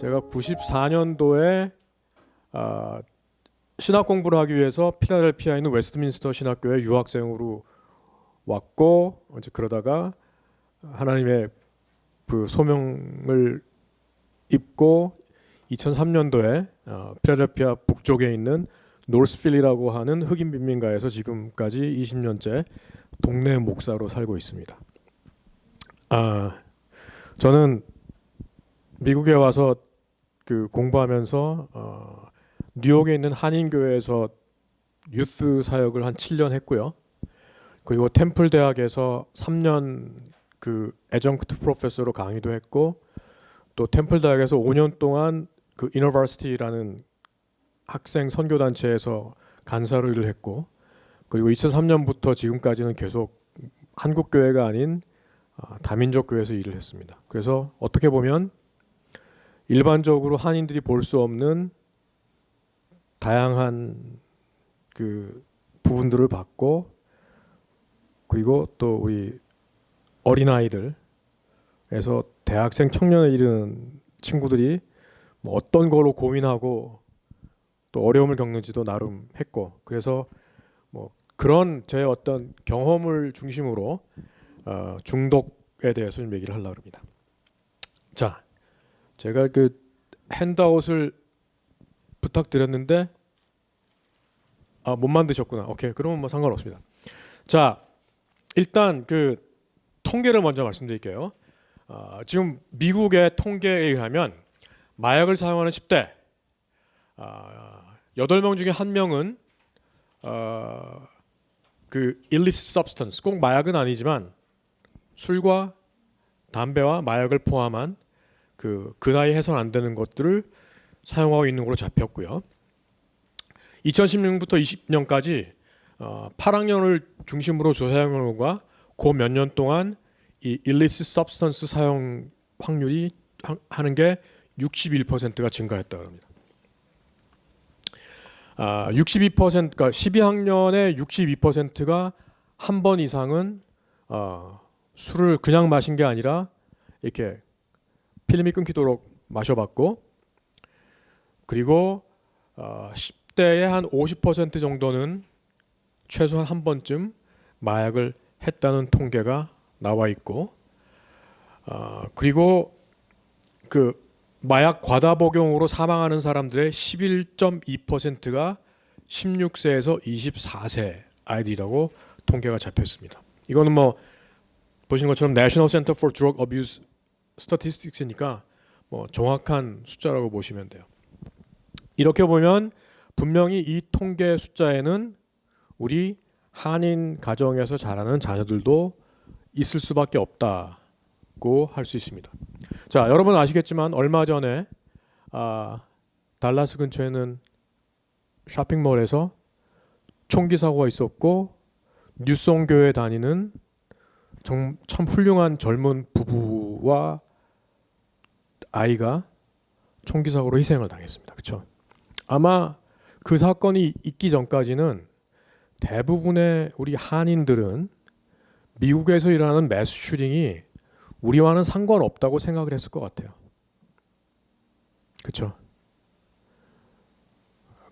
제가 94년도에 신학 공부를 하기 위해서 필라델피아에 있는 웨스트민스터 신학교에 유학생으로 왔고, 이제 그러다가 하나님의 그 소명을 입고 2003년도에 필라델피아 북쪽에 있는 노스필리라고 하는 흑인 빈민가에서 지금까지 20년째 동네 목사로 살고 있습니다. 저는 미국에 와서 그 공부하면서 뉴욕에 있는 한인교회에서 유스 사역을 한 7년 했고요. 그리고 템플 대학에서 3년 그 애정크트 프로페서로 강의도 했고, 또 템플 대학에서 5년 동안 그 이너버시티라는 학생 선교 단체에서 간사로 일을 했고, 그리고 2003년부터 지금까지는 계속 한국 교회가 아닌 다민족 교회에서 일을 했습니다. 그래서 어떻게 보면 일반적으로 한인들이 볼 수 없는 다양한 그 부분들을 봤고, 그리고 또 우리 어린아이들에서 대학생 청년에 이르는 친구들이 뭐 어떤 거로 고민하고 또 어려움을 겪는지도 나름 했고, 그래서 뭐 그런 제 어떤 경험을 중심으로 중독에 대해서 좀 얘기를 하려고 합니다. 자, 제가 그 핸드아웃을 부탁드렸는데 못 만드셨구나. 오케이, 그러면 뭐 상관없습니다. 자, 일단 그 통계를 먼저 말씀드릴게요. 지금 미국의 통계에 의하면 마약을 사용하는 10대 8명 중에 1명은 그 illicit substance, 꼭 마약은 아니지만 술과 담배와 마약을 포함한 그 나이 해선 안 되는 것들을 사용하고 있는 걸로 잡혔고요. 2016년부터 20년까지 8학년을 중심으로 조사한 결과 그 몇 년 동안 이 illicit substance 사용 확률이 하는 게 61%가 증가했다고 합니다. 62%, 그러니까 12학년의 62%가 한 번 이상은 술을 그냥 마신 게 아니라 이렇게 필름이 끊기도록 마셔봤고, 그리고 10대의 한 50% 정도는 최소한 한 번쯤 마약을 했다는 통계가 나와 있고, 그리고 그 마약 과다 복용으로 사망하는 사람들의 11.2%가 16세에서 24세 아이들이라고 통계가 잡혔습니다. 이거는 뭐 보시는 것처럼 National Center for Drug Abuse Statistics니까 뭐 정확한 숫자라고 보시면 돼요. 이렇게 보면 분명히 이 통계 숫자에는 우리 한인 가정에서 자라는 자녀들도 있을 수밖에 없다고 할 수 있습니다. 자, 여러분 아시겠지만 얼마 전에 달라스 근처에는 쇼핑몰에서 총기 사고가 있었고, 뉴송 교회 다니는 참 훌륭한 젊은 부부와 아이가 총기 사고로 희생을 당했습니다. 그렇죠? 아마 그 사건이 있기 전까지는 대부분의 우리 한인들은 미국에서 일어나는 매스 슈팅이 우리와는 상관없다고 생각을 했을 것 같아요. 그렇죠?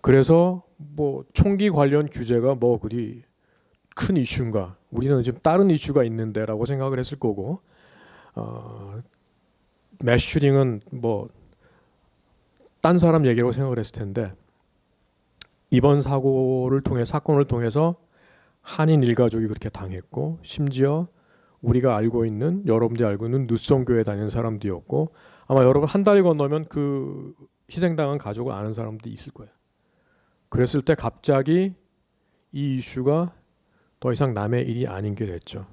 그래서 뭐 총기 관련 규제가 뭐 그리 큰 이슈인가, 우리는 지금 다른 이슈가 있는데라고 생각을 했을 거고, 매스 슈팅은 뭐 딴 사람 얘기라고 생각을 했을 텐데, 이번 사건을 통해서 한인 일가족이 그렇게 당했고, 심지어 우리가 알고 있는, 여러분들이 알고 있는 누송 교회 다니는 사람들이었고, 아마 여러분 한 달이 건너면 그 희생당한 가족을 아는 사람들이 있을 거예요. 그랬을 때 갑자기 이 이슈가 더 이상 남의 일이 아닌 게 됐죠.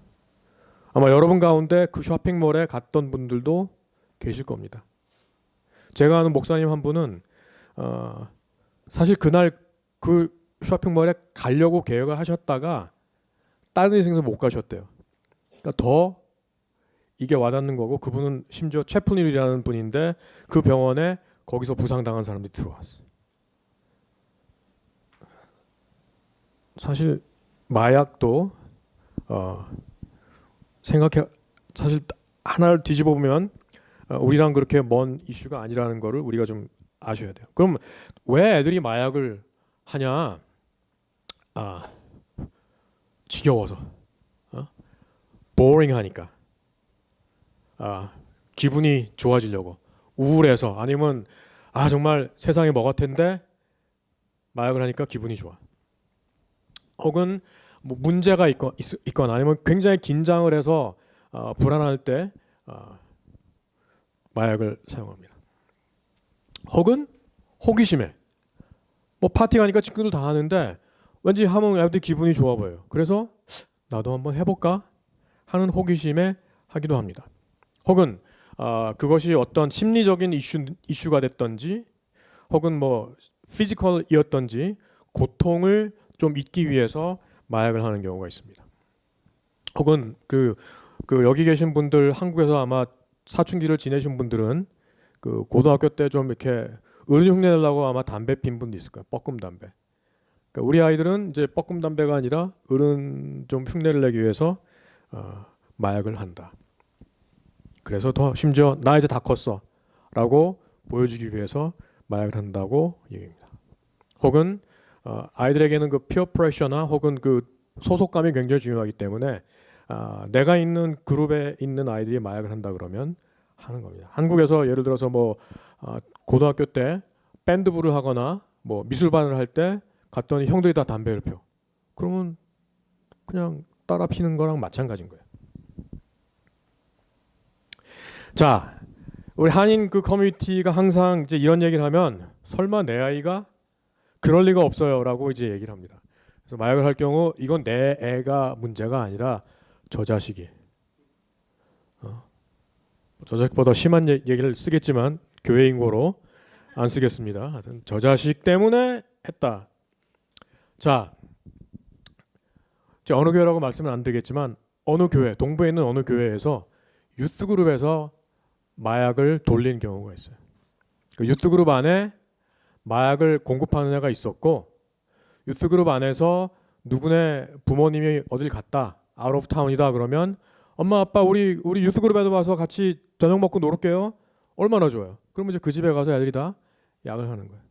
아마 여러분 가운데 그 쇼핑몰에 갔던 분들도 계실 겁니다. 제가 아는 목사님 한 분은 사실 그날 그 쇼핑몰에 가려고 계획을 하셨다가 다른 일이 생겨서 못 가셨대요. 그러니까 더 이게 와닿는 거고, 그분은 심지어 채프닐이라는 분인데 그 병원에 거기서 부상당한 사람들이 들어왔어요. 사실 마약도 사실 하나를 뒤집어 보면 우리랑 그렇게 먼 이슈가 아니라는 거를 우리가 좀 아셔야 돼요. 그럼 왜 애들이 마약을 하냐? 아, 지겨워서, boring하니까, 기분이 좋아지려고, 우울해서, 아니면 정말 세상에 뭐 같은데 마약을 하니까 기분이 좋아. 혹은 뭐 문제가 있거나 아니면 굉장히 긴장을 해서 불안할 때 마약을 사용합니다. 혹은 호기심에 뭐 파티 가니까 친구들 다 하는데 왠지 하면 애들이 기분이 좋아 보여요. 그래서 나도 한번 해볼까 하는 호기심에 하기도 합니다. 혹은 그것이 어떤 심리적인 이슈가 됐던지 혹은 뭐 피지컬이었던지 고통을 좀 잊기 위해서 마약을 하는 경우가 있습니다. 혹은 그 여기 계신 분들, 한국에서 아마 사춘기를 지내신 분들은 그 고등학교 때 좀 이렇게 어른 흉내 내려고 아마 담배 핀 분도 있을 거예요. 뻐끔 담배. 그러니까 우리 아이들은 이제 뻐끔 담배가 아니라 어른 좀 흉내를 내기 위해서 마약을 한다. 그래서 더 심지어 나 이제 다 컸어 라고 보여주기 위해서 마약을 한다고 얘기합니다. 혹은 아이들에게는 그 피어 프레셔나 혹은 그 소속감이 굉장히 중요하기 때문에 내가 있는 그룹에 있는 아이들이 마약을 한다 그러면 하는 겁니다. 한국에서 예를 들어서 뭐 고등학교 때 밴드부를 하거나 뭐 미술반을 할 때 갔더니 형들이 다 담배를 펴. 그러면 그냥 따라 피는 거랑 마찬가지인 거예요. 자, 우리 한인 그 커뮤니티가 항상 이제 이런 얘기를 하면 설마 내 아이가 그럴 리가 없어요라고 이제 얘기를 합니다. 그래서 마약을 할 경우 이건 내 애가 문제가 아니라 저 자식이. 저 자식보다 심한 얘기를 쓰겠지만 교회 인고로 안 쓰겠습니다. 하여튼 저 자식 때문에 했다. 자, 어느 교회라고 말씀은 안 되겠지만 어느 교회, 동부에 있는 어느 교회에서 유스 그룹에서 마약을 돌린 경우가 있어요. 그 유스 그룹 안에 마약을 공급하는 애가 있었고 유스 그룹 안에서 누구네 부모님이 어딜 갔다, 아웃 오브 타운이다 그러면 엄마 아빠 우리 유스 그룹에도 와서 같이 저녁 먹고 놀을게요. 얼마나 좋아요. 그러면 이제 그 집에 가서 애들이 다 약을 하는 거예요.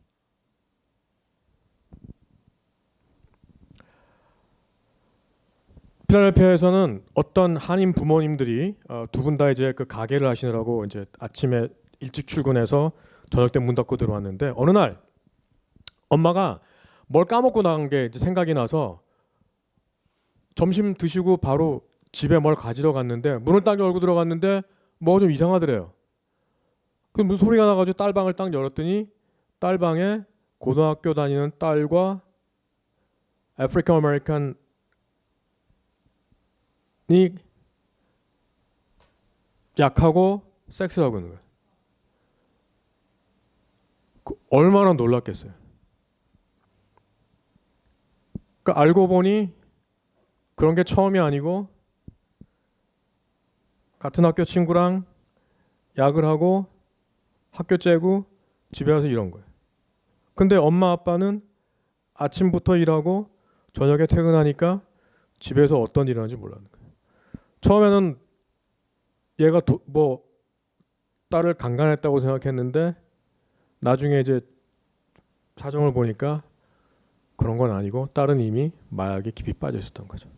필라델피아에서는 어떤 한인 부모님들이 두 분 다 이제 그 가게를 하시느라고 이제 아침에 일찍 출근해서 저녁 때 문 닫고 들어왔는데 어느 날 엄마가 뭘 까먹고 나간 게 이제 생각이 나서 점심 드시고 바로 집에 뭘 가지러 갔는데 문을 딱 열고 들어갔는데 뭐가 좀 이상하더래요. 그 무슨 소리가 나가지고 딸방을 딱 열었더니 딸방에 고등학교 다니는 딸과 아프리칸 아메리칸이 약하고 섹스를 하고 있는 거예요. 얼마나 놀랐겠어요. 그러니까 알고 보니 그런 게 처음이 아니고 같은 학교 친구랑 약을 하고 학교 째고 집에 와서 이런 거예요. 근데 엄마 아빠는 아침부터 일하고 저녁에 퇴근하니까 집에서 어떤 일을 하는지 몰랐는 거예요. 처음에는 얘가 뭐 딸을 강간했다고 생각했는데 나중에 이제 사정을 보니까 그런 건 아니고 딸은 이미 마약에 깊이 빠져 있었던 거죠.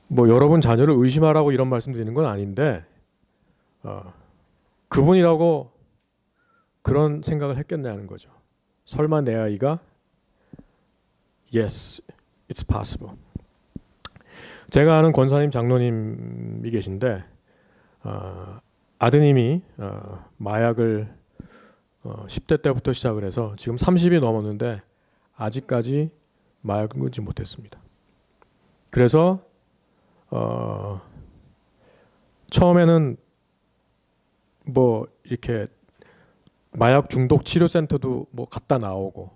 뭐 여러분 자녀를 의심하라고 이런 말씀 드리는 건 아닌데 그분이라고 그런 생각을 했겠냐는 거죠. 설마 내 아이가 Yes, it's possible. 제가 아는 권사님 장로님이 계신데 아드님이 마약을 10대 때부터 시작을 해서 지금 30이 넘었는데 아직까지 마약을 끊지 못했습니다. 그래서 처음에는 뭐 이렇게 마약 중독 치료센터도 뭐 갔다 나오고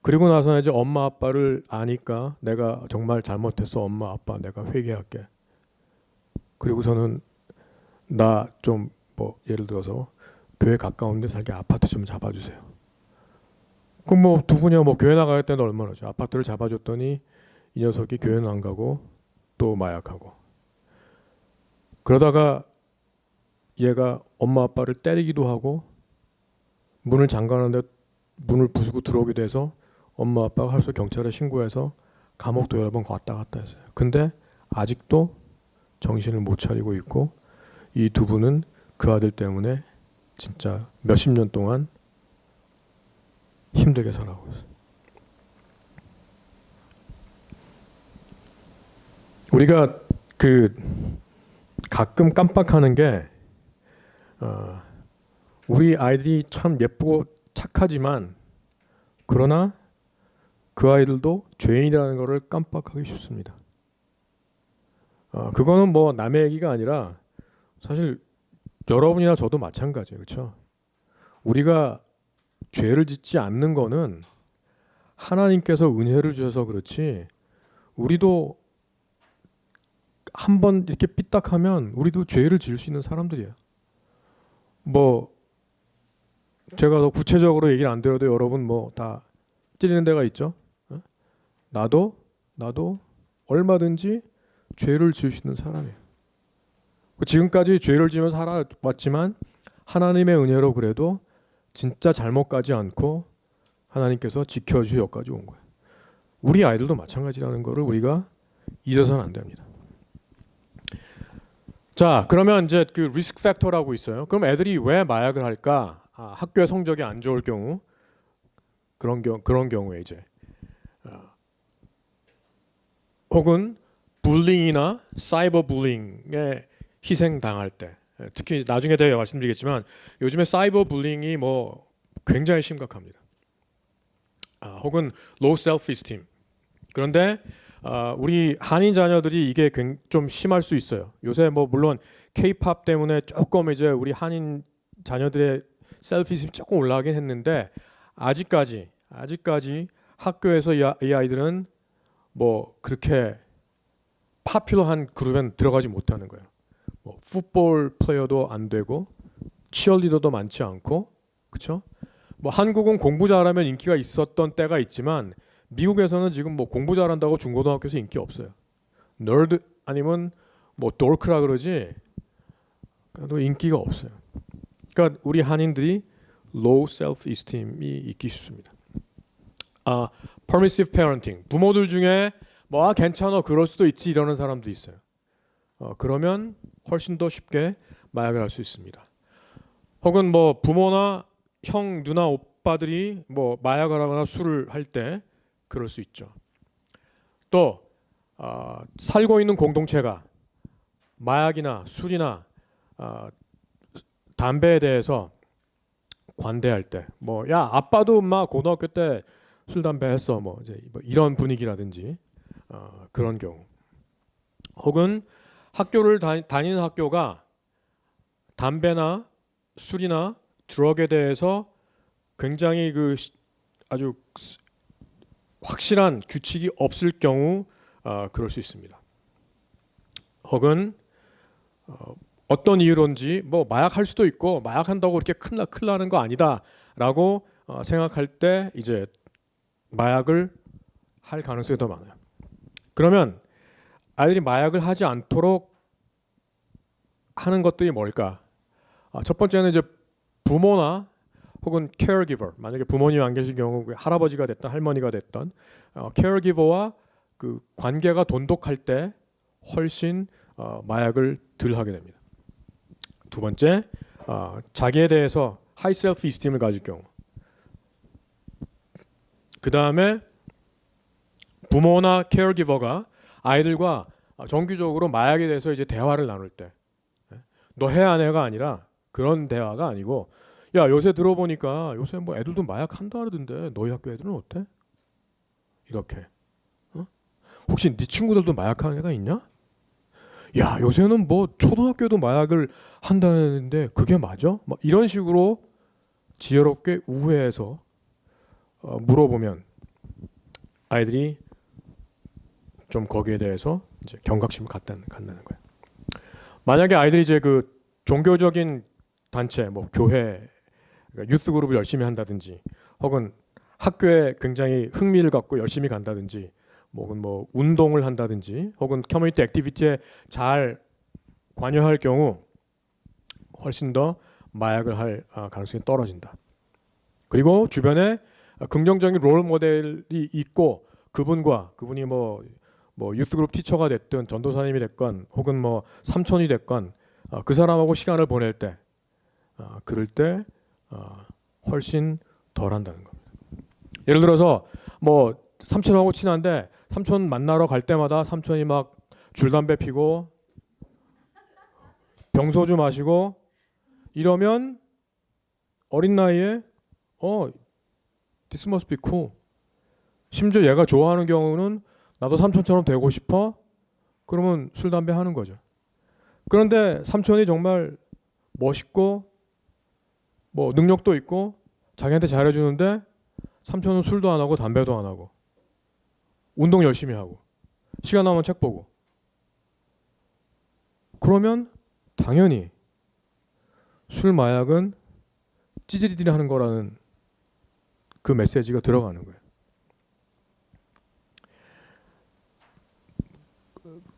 그리고 나서 이제 엄마 아빠를 아니까 내가 정말 잘못했어 엄마 아빠 내가 회개할게. 그리고서는 나 좀 뭐 예를 들어서 교회 가까운 데 살게 아파트 좀 잡아주세요. 그럼 뭐 두 분이야 뭐 교회 나가겠다는데 얼마나죠. 아파트를 잡아줬더니 이 녀석이 교회는 안 가고 또 마약하고 그러다가 얘가 엄마 아빠를 때리기도 하고 문을 잠가는데 문을 부수고 들어오기도 해서 엄마 아빠가 하루서 경찰에 신고해서 감옥도 여러 번 왔다 갔다 했어요. 근데 아직도 정신을 못 차리고 있고 이 두 분은 그 아들 때문에 진짜 몇십 년 동안 힘들게 살아오고 있어요. 우리가 가끔 깜빡하는 게 우리 아이들이 참 예쁘고 착하지만 그러나 그 아이들도 죄인이라는 것을 깜빡하기 쉽습니다. 그거는 뭐 남의 얘기가 아니라 사실 여러분이나 저도 마찬가지예요. 그렇죠? 우리가 죄를 짓지 않는 거는 하나님께서 은혜를 주셔서 그렇지 우리도 한번 이렇게 삐딱하면 우리도 죄를 지을 수 있는 사람들이에요. 뭐 제가 더 구체적으로 얘기를 안 드려도 여러분 뭐 다 찌르는 데가 있죠. 나도 얼마든지 죄를 지을 수 있는 사람이에요. 지금까지 죄를 지으면서 살아왔지만 하나님의 은혜로 그래도 진짜 잘못 가지 않고 하나님께서 지켜주셔서 여기까지 온 거예요. 우리 아이들도 마찬가지라는 것을 우리가 잊어서는 안 됩니다. 자, 그러면 이제 그 리스크 팩터라고 있어요. 그럼 애들이 왜 마약을 할까? 학교에 성적이 안 좋을 경우 그런 경우에 이제 혹은 불링이나 사이버 불링에 희생당할 때 특히 나중에 대해 말씀드리겠지만 요즘에 사이버 불링이 뭐 굉장히 심각합니다. 혹은 low self-esteem. 그런데 우리 한인 자녀들이 이게 좀 심할 수 있어요. 요새 뭐 물론 K-팝 때문에 조금 이제 우리 한인 자녀들의 셀피심이 조금 올라가긴 했는데 아직까지 학교에서 이 아이들은 뭐 그렇게 파퓰러한 그룹엔 들어가지 못하는 거예요. 뭐 풋볼 플레이어도 안 되고 치어리더도 많지 않고 그렇죠? 뭐 한국은 공부 잘하면 인기가 있었던 때가 있지만 미국에서는 지금 뭐 공부 잘한다고 중고등학교에서 인기 없어요. 너드 아니면 뭐 도크라 그러지 또 인기가 없어요. 그러니까 우리 한인들이 low self-esteem이 있기 쉽습니다. permissive parenting. 부모들 중에 뭐 괜찮아 그럴 수도 있지 이러는 사람도 있어요. 그러면 훨씬 더 쉽게 마약을 할 수 있습니다. 혹은 뭐 부모나 형, 누나, 오빠들이 뭐 마약을 하거나 술을 할 때 그럴 수 있죠. 또 살고 있는 공동체가 마약이나 술이나 담배에 대해서 관대할 때, 뭐 야 아빠도 엄마 고등학교 때 술 담배 했어, 뭐 이제 뭐 이런 분위기라든지 그런 경우, 혹은 학교를 다니는 학교가 담배나 술이나 드럭에 대해서 굉장히 아주 확실한 규칙이 없을 경우 그럴 수 있습니다. 혹은 어떤 이유론지 뭐 마약할 수도 있고 마약한다고 그렇게 큰일 나는 거 아니다라고 생각할 때 이제 마약을 할 가능성이 더 많아요. 그러면 아이들이 마약을 하지 않도록 하는 것들이 뭘까? 첫 번째는 이제 부모나 혹은 caregiver, 만약에 부모님이 안 계신 경우 할아버지가 됐던 할머니가 됐던 caregiver와 그 관계가 돈독할 때 훨씬 마약을 덜 하게 됩니다. 두 번째, 자기에 대해서 high self-esteem을 가질 경우. 그 다음에 부모나 caregiver가 아이들과 정기적으로 마약에 대해서 이제 대화를 나눌 때, 너 해 안 해가 아니라 그런 대화가 아니고, 야 요새 들어보니까 요새 뭐 애들도 마약 한다 그러던데 너희 학교 애들은 어때? 이렇게. 혹시 네 친구들도 마약하는 애가 있냐? 야 요새는 뭐 초등학교도 마약을 한다는데 그게 맞아? 뭐 이런 식으로 지혜롭게 우회해서 물어보면 아이들이 좀 거기에 대해서 이제 경각심을 갖다는 거예요. 만약에 아이들이 이제 그 종교적인 단체, 뭐 교회, 그러니까 유스 그룹을 열심히 한다든지, 혹은 학교에 굉장히 흥미를 갖고 열심히 간다든지, 혹은 뭐 운동을 한다든지, 혹은 커뮤니티 액티비티에 잘 관여할 경우 훨씬 더 마약을 할 가능성이 떨어진다. 그리고 주변에 긍정적인 롤 모델이 있고 그분이 뭐 유스그룹 티처가 됐든 전도사님이 됐건 혹은 뭐 삼촌이 됐건 그 사람하고 시간을 보낼 때 그럴 때 훨씬 덜 한다는 겁니다. 예를 들어서 뭐 삼촌하고 친한데 삼촌 만나러 갈 때마다 삼촌이 막 줄담배 피고 병소주 마시고 이러면 어린 나이에 this must be cool. 심지어 얘가 좋아하는 경우는 나도 삼촌처럼 되고 싶어? 그러면 술, 담배 하는 거죠. 그런데 삼촌이 정말 멋있고 뭐 능력도 있고 자기한테 잘해주는데 삼촌은 술도 안 하고 담배도 안 하고 운동 열심히 하고 시간 나면 책 보고 그러면 당연히 술, 마약은 찌질이들이 하는 거라는 그 메시지가 들어가는 거예요.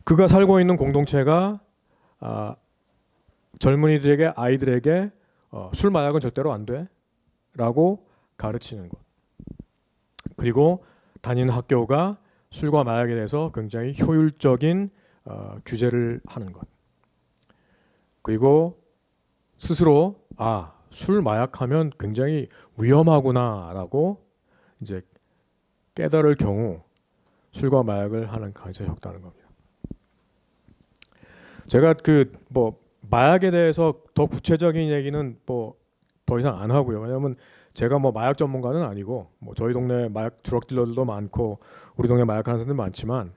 그가 살고 있는 공동체가 젊은이들에게 아이들에게 술, 마약은 절대로 안 돼 라고 가르치는 것. 그리고 다니는 학교가 술과 마약에 대해서 굉장히 효율적인 규제를 하는 것. 그리고 스스로 술, 마약하면 굉장히 위험하구나라고 이제 깨달을 경우 술과 마약을 하는 가능성이 적다는 겁니다. 제가 마약에 대해서 더 구체적인 얘기는 더 이상 안 하고요. 왜냐하면 제가 마약 전문가는 아니고 저희 동네 마약 드럭 딜러들도 많고 우리 동네 마약 하는 사람들 많지만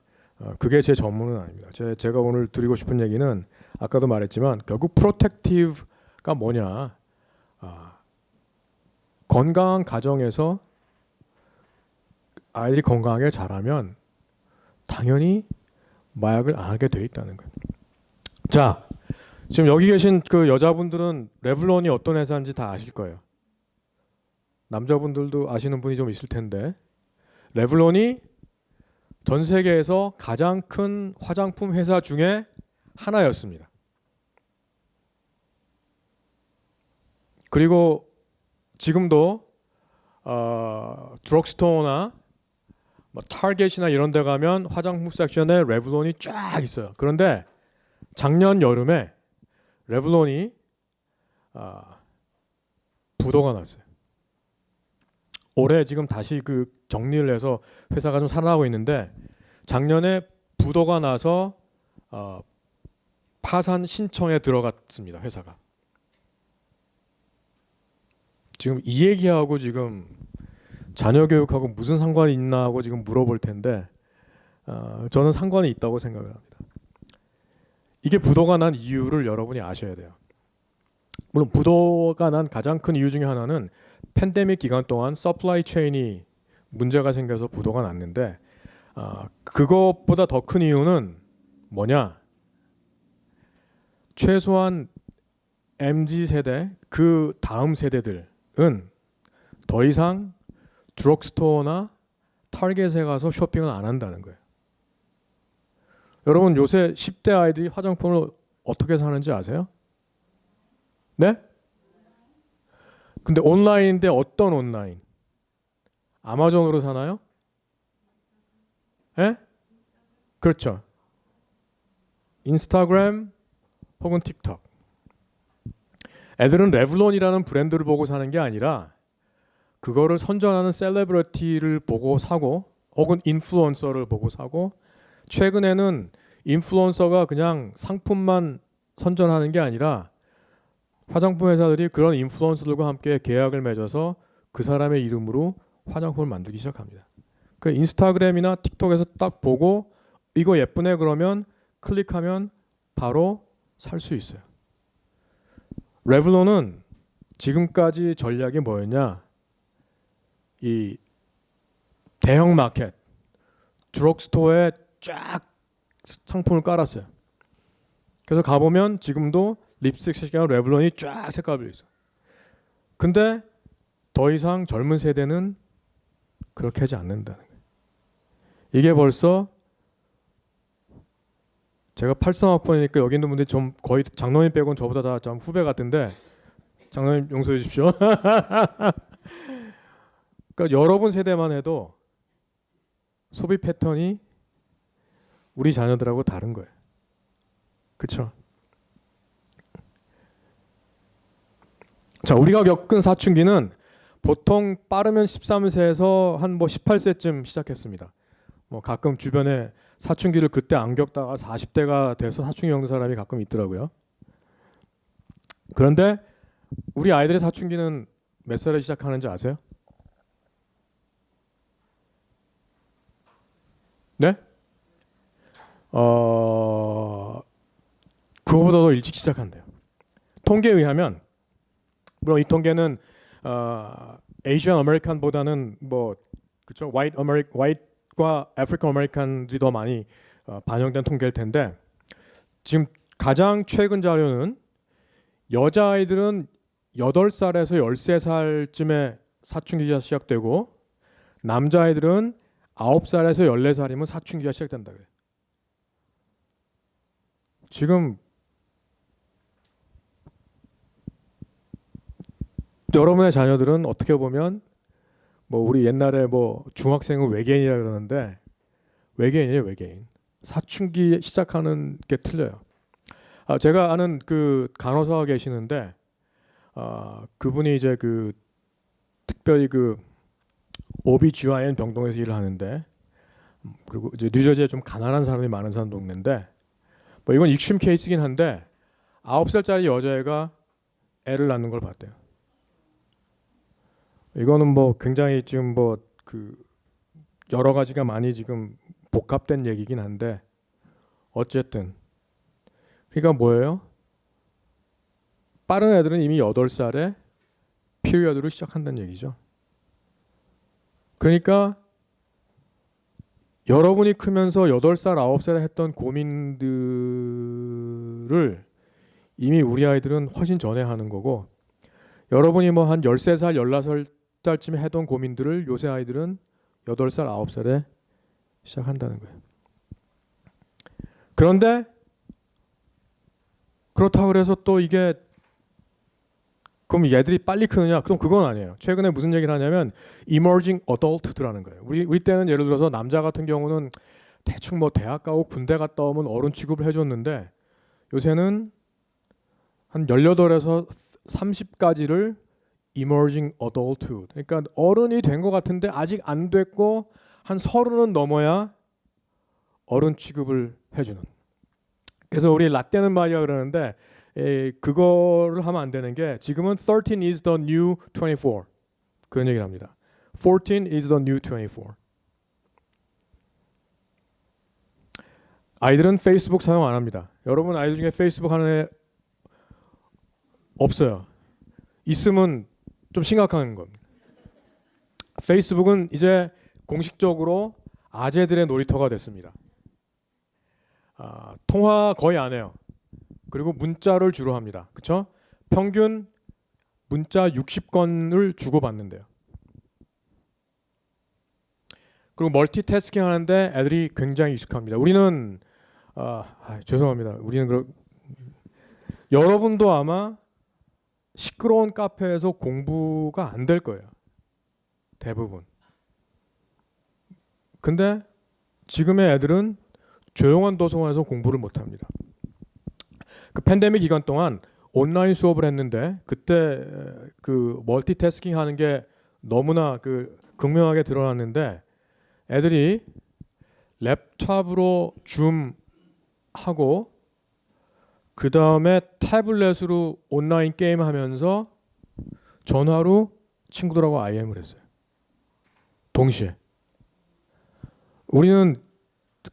그게 제 전문은 아닙니다. 제가 오늘 드리고 싶은 얘기는 아까도 말했지만 결국 프로텍티브가 뭐냐. 건강한 가정에서 아이들이 건강하게 자라면 당연히 마약을 안 하게 돼 있다는 거예요. 자, 지금 여기 계신 그 여자분들은 레블론이 어떤 회사인지 다 아실 거예요. 남자분들도 아시는 분이 좀 있을 텐데 레블론이 전 세계에서 가장 큰 화장품 회사 중에 하나였습니다. 그리고 지금도 드럭스토어나 타겟이나 이런 데 가면 화장품 섹션에 레블론이 쫙 있어요. 그런데 작년 여름에 레블론이 부도가 났어요. 올해 지금 다시 그 정리를 해서 회사가 좀 살아나고 있는데 작년에 부도가 나서 파산 신청에 들어갔습니다. 회사가. 지금 이 얘기하고 지금 자녀 교육하고 무슨 상관이 있나 하고 지금 물어볼 텐데 저는 상관이 있다고 생각을 합니다. 이게 부도가 난 이유를 여러분이 아셔야 돼요. 물론 부도가 난 가장 큰 이유 중에 하나는 팬데믹 기간 동안 서플라이 체인이 문제가 생겨서 부도가 났는데 그것보다 더 큰 이유는 뭐냐? 최소한 MZ 세대 그 다음 세대들은 더 이상 드럭스토어나 타겟에 가서 쇼핑을 안 한다는 거예요. 여러분 요새 10대 아이들이 화장품을 어떻게 사는지 아세요? 네? 근데 온라인인데 어떤 온라인? 아마존으로 사나요? 예? 그렇죠. 인스타그램 혹은 틱톡. 애들은 레블론이라는 브랜드를 보고 사는 게 아니라 그거를 선전하는 셀레브리티를 보고 사고 혹은 인플루언서를 보고 사고 최근에는 인플루언서가 그냥 상품만 선전하는 게 아니라 화장품 회사들이 그런 인플루언서들과 함께 계약을 맺어서 그 사람의 이름으로 화장품을 만들기 시작합니다. 그 인스타그램이나 틱톡에서 딱 보고 이거 예쁘네 그러면 클릭하면 바로 살 수 있어요. 레블론은 지금까지 전략이 뭐였냐? 이 대형 마켓, 드럭스토어에 쫙 상품을 깔았어요. 그래서 가보면 지금도 립스틱이랑 레블론이 쫙 색깔로 있어. 근데 더 이상 젊은 세대는 그렇게 하지 않는다는 거예요. 이게 벌써 제가 83학번이니까 여기 있는 분들이 좀 거의 장로님 빼고는 저보다 다 좀 후배 같은데 장로님 용서해 주십시오. 그러니까 여러분 세대만 해도 소비 패턴이 우리 자녀들하고 다른 거예요. 그렇죠? 자, 우리가 겪은 사춘기는 보통 빠르면 13세에서 한 뭐 18세쯤 시작했습니다. 뭐 가끔 주변에 사춘기를 그때 안 겪다가 40대가 돼서 사춘기 겪는 사람이 가끔 있더라고요. 그런데 우리 아이들의 사춘기는 몇 살에 시작하는지 아세요? 네? 그거보다 더 일찍 시작한대요. 통계에 의하면, 물론 이 통계는 에이시안 아메리칸보다는 뭐 그렇죠, 화이트과 아프리칸 아메리칸들이 더 많이 반영된 통계일 텐데, 지금 가장 최근 자료는 여자아이들은 8살에서 13살쯤에 사춘기가 시작되고 남자아이들은 9살에서 14살이면 사춘기가 시작된다 그래요. 지금 여러분의 자녀들은 어떻게 보면 뭐 우리 옛날에 뭐 중학생은 외계인이라 그러는데 외계인이에요, 외계인. 사춘기 시작하는 게 틀려요. 제가 아는 그 간호사가 계시는데 그분이 이제 그 특별히 그 OB/GYN 병동에서 일을 하는데, 그리고 이제 뉴저지에 좀 가난한 사람이 많은 사람 동네인데, 뭐 이건 익스트림 케이스긴 한데 9살짜리 여자애가 애를 낳는 걸 봤대요. 이거는 뭐 굉장히 지금 뭐 그 여러 가지가 많이 지금 복합된 얘기긴 한데, 어쨌든 그러니까 뭐예요? 빠른 애들은 이미 8살에 피리어드를 시작한다는 얘기죠. 그러니까 여러분이 크면서 8살, 9살에 했던 고민들을 이미 우리 아이들은 훨씬 전에 하는 거고, 여러분이 뭐 한 13살, 14살쯤에 했던 고민들을 요새 아이들은 8살, 9살에 시작한다는 거예요. 그런데 그렇다고 해서 또 이게 그럼 얘들이 빨리 크느냐? 그럼 그건 아니에요. 최근에 무슨 얘기를 하냐면 emerging adult라는 거예요. 우리 때는 예를 들어서 남자 같은 경우는 대충 뭐 대학 가고 군대 갔다 오면 어른 취급을 해줬는데, 요새는 한 18에서 30까지를 emerging adulthood, 그러니까 어른이 된 것 같은데 아직 안 됐고 한 30은 넘어야 어른 취급을 해주는. 그래서 우리 라떼는 말이야 그러는데 그거를 하면 안 되는 게, 지금은 13 is the new 24 그런 얘기를 합니다. 14 is the new 24. 아이들은 페이스북 사용 안 합니다. 여러분 아이들 중에 페이스북 하는 애 없어요. 있으면 좀 심각한 겁니다. 페이스북은 이제 공식적으로 아재들의 놀이터가 됐습니다. 통화 거의 안 해요. 그리고 문자를 주로 합니다. 그렇죠? 평균 문자 60건을 주고받는데요. 그리고 멀티태스킹 하는데 애들이 굉장히 익숙합니다. 우리는 죄송합니다. 우리는 여러분도 아마 시끄러운 카페에서 공부가 안 될 거예요. 대부분. 근데 지금의 애들은 조용한 도서관에서 공부를 못 합니다. 그 팬데믹 기간 동안 온라인 수업을 했는데 그때 그 멀티태스킹 하는 게 너무나 그 극명하게 드러났는데, 애들이 랩탑으로 줌하고 그 다음에 태블릿으로 온라인 게임 하면서 전화로 친구들하고 IM을 했어요. 동시에. 우리는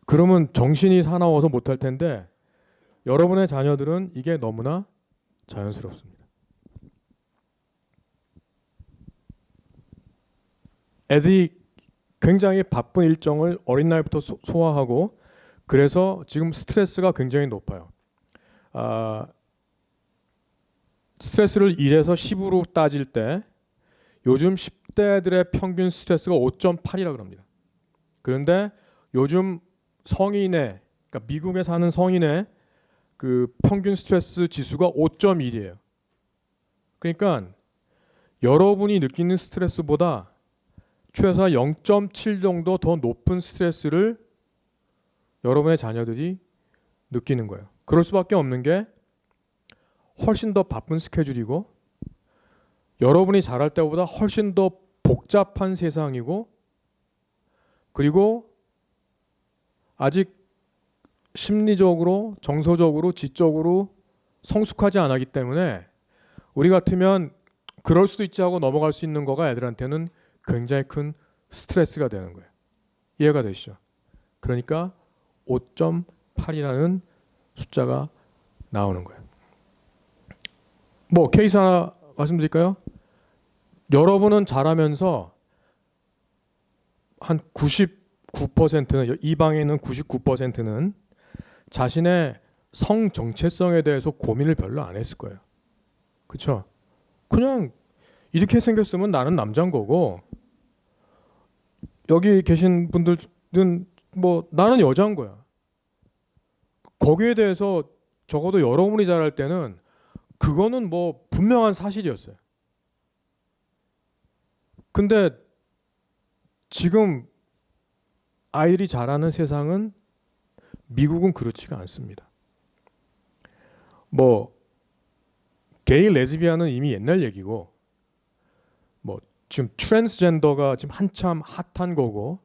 그러면 정신이 사나워서 못할 텐데 여러분의 자녀들은 이게 너무나 자연스럽습니다. 애들이 굉장히 바쁜 일정을 어린 나이부터 소화하고, 그래서 지금 스트레스가 굉장히 높아요. 스트레스를 1에서 10으로 따질 때 요즘 10대들의 평균 스트레스가 5.8이라고 합니다. 그런데 요즘 성인의, 그러니까 그러니까 미국에 사는 성인의 그 평균 스트레스 지수가 5.1이에요. 그러니까 여러분이 느끼는 스트레스보다 최소 0.7 정도 더 높은 스트레스를 여러분의 자녀들이 느끼는 거예요. 그럴 수밖에 없는 게 훨씬 더 바쁜 스케줄이고 여러분이 자랄 때보다 훨씬 더 복잡한 세상이고 그리고 아직 심리적으로, 정서적으로, 지적으로 성숙하지 않았기 때문에 우리 같으면 그럴 수도 있지 하고 넘어갈 수 있는 거가 애들한테는 굉장히 큰 스트레스가 되는 거예요. 이해가 되시죠? 그러니까 5.8이라는 숫자가 나오는 거예요. 뭐 케이스 하나 말씀드릴까요? 여러분은 자라면서 한 99%는 이 방에 있는 99%는 자신의 성 정체성에 대해서 고민을 별로 안 했을 거예요. 그렇죠? 그냥 이렇게 생겼으면 나는 남자인 거고 여기 계신 분들은 뭐 나는 여자인 거야. 거기에 대해서 적어도 여러분이 자랄 때는 그거는 뭐 분명한 사실이었어요. 근데 지금 아이들이 자라는 세상은 미국은 그렇지가 않습니다. 뭐 게이 레즈비언은 이미 옛날 얘기고 뭐 지금 트랜스젠더가 지금 한참 핫한 거고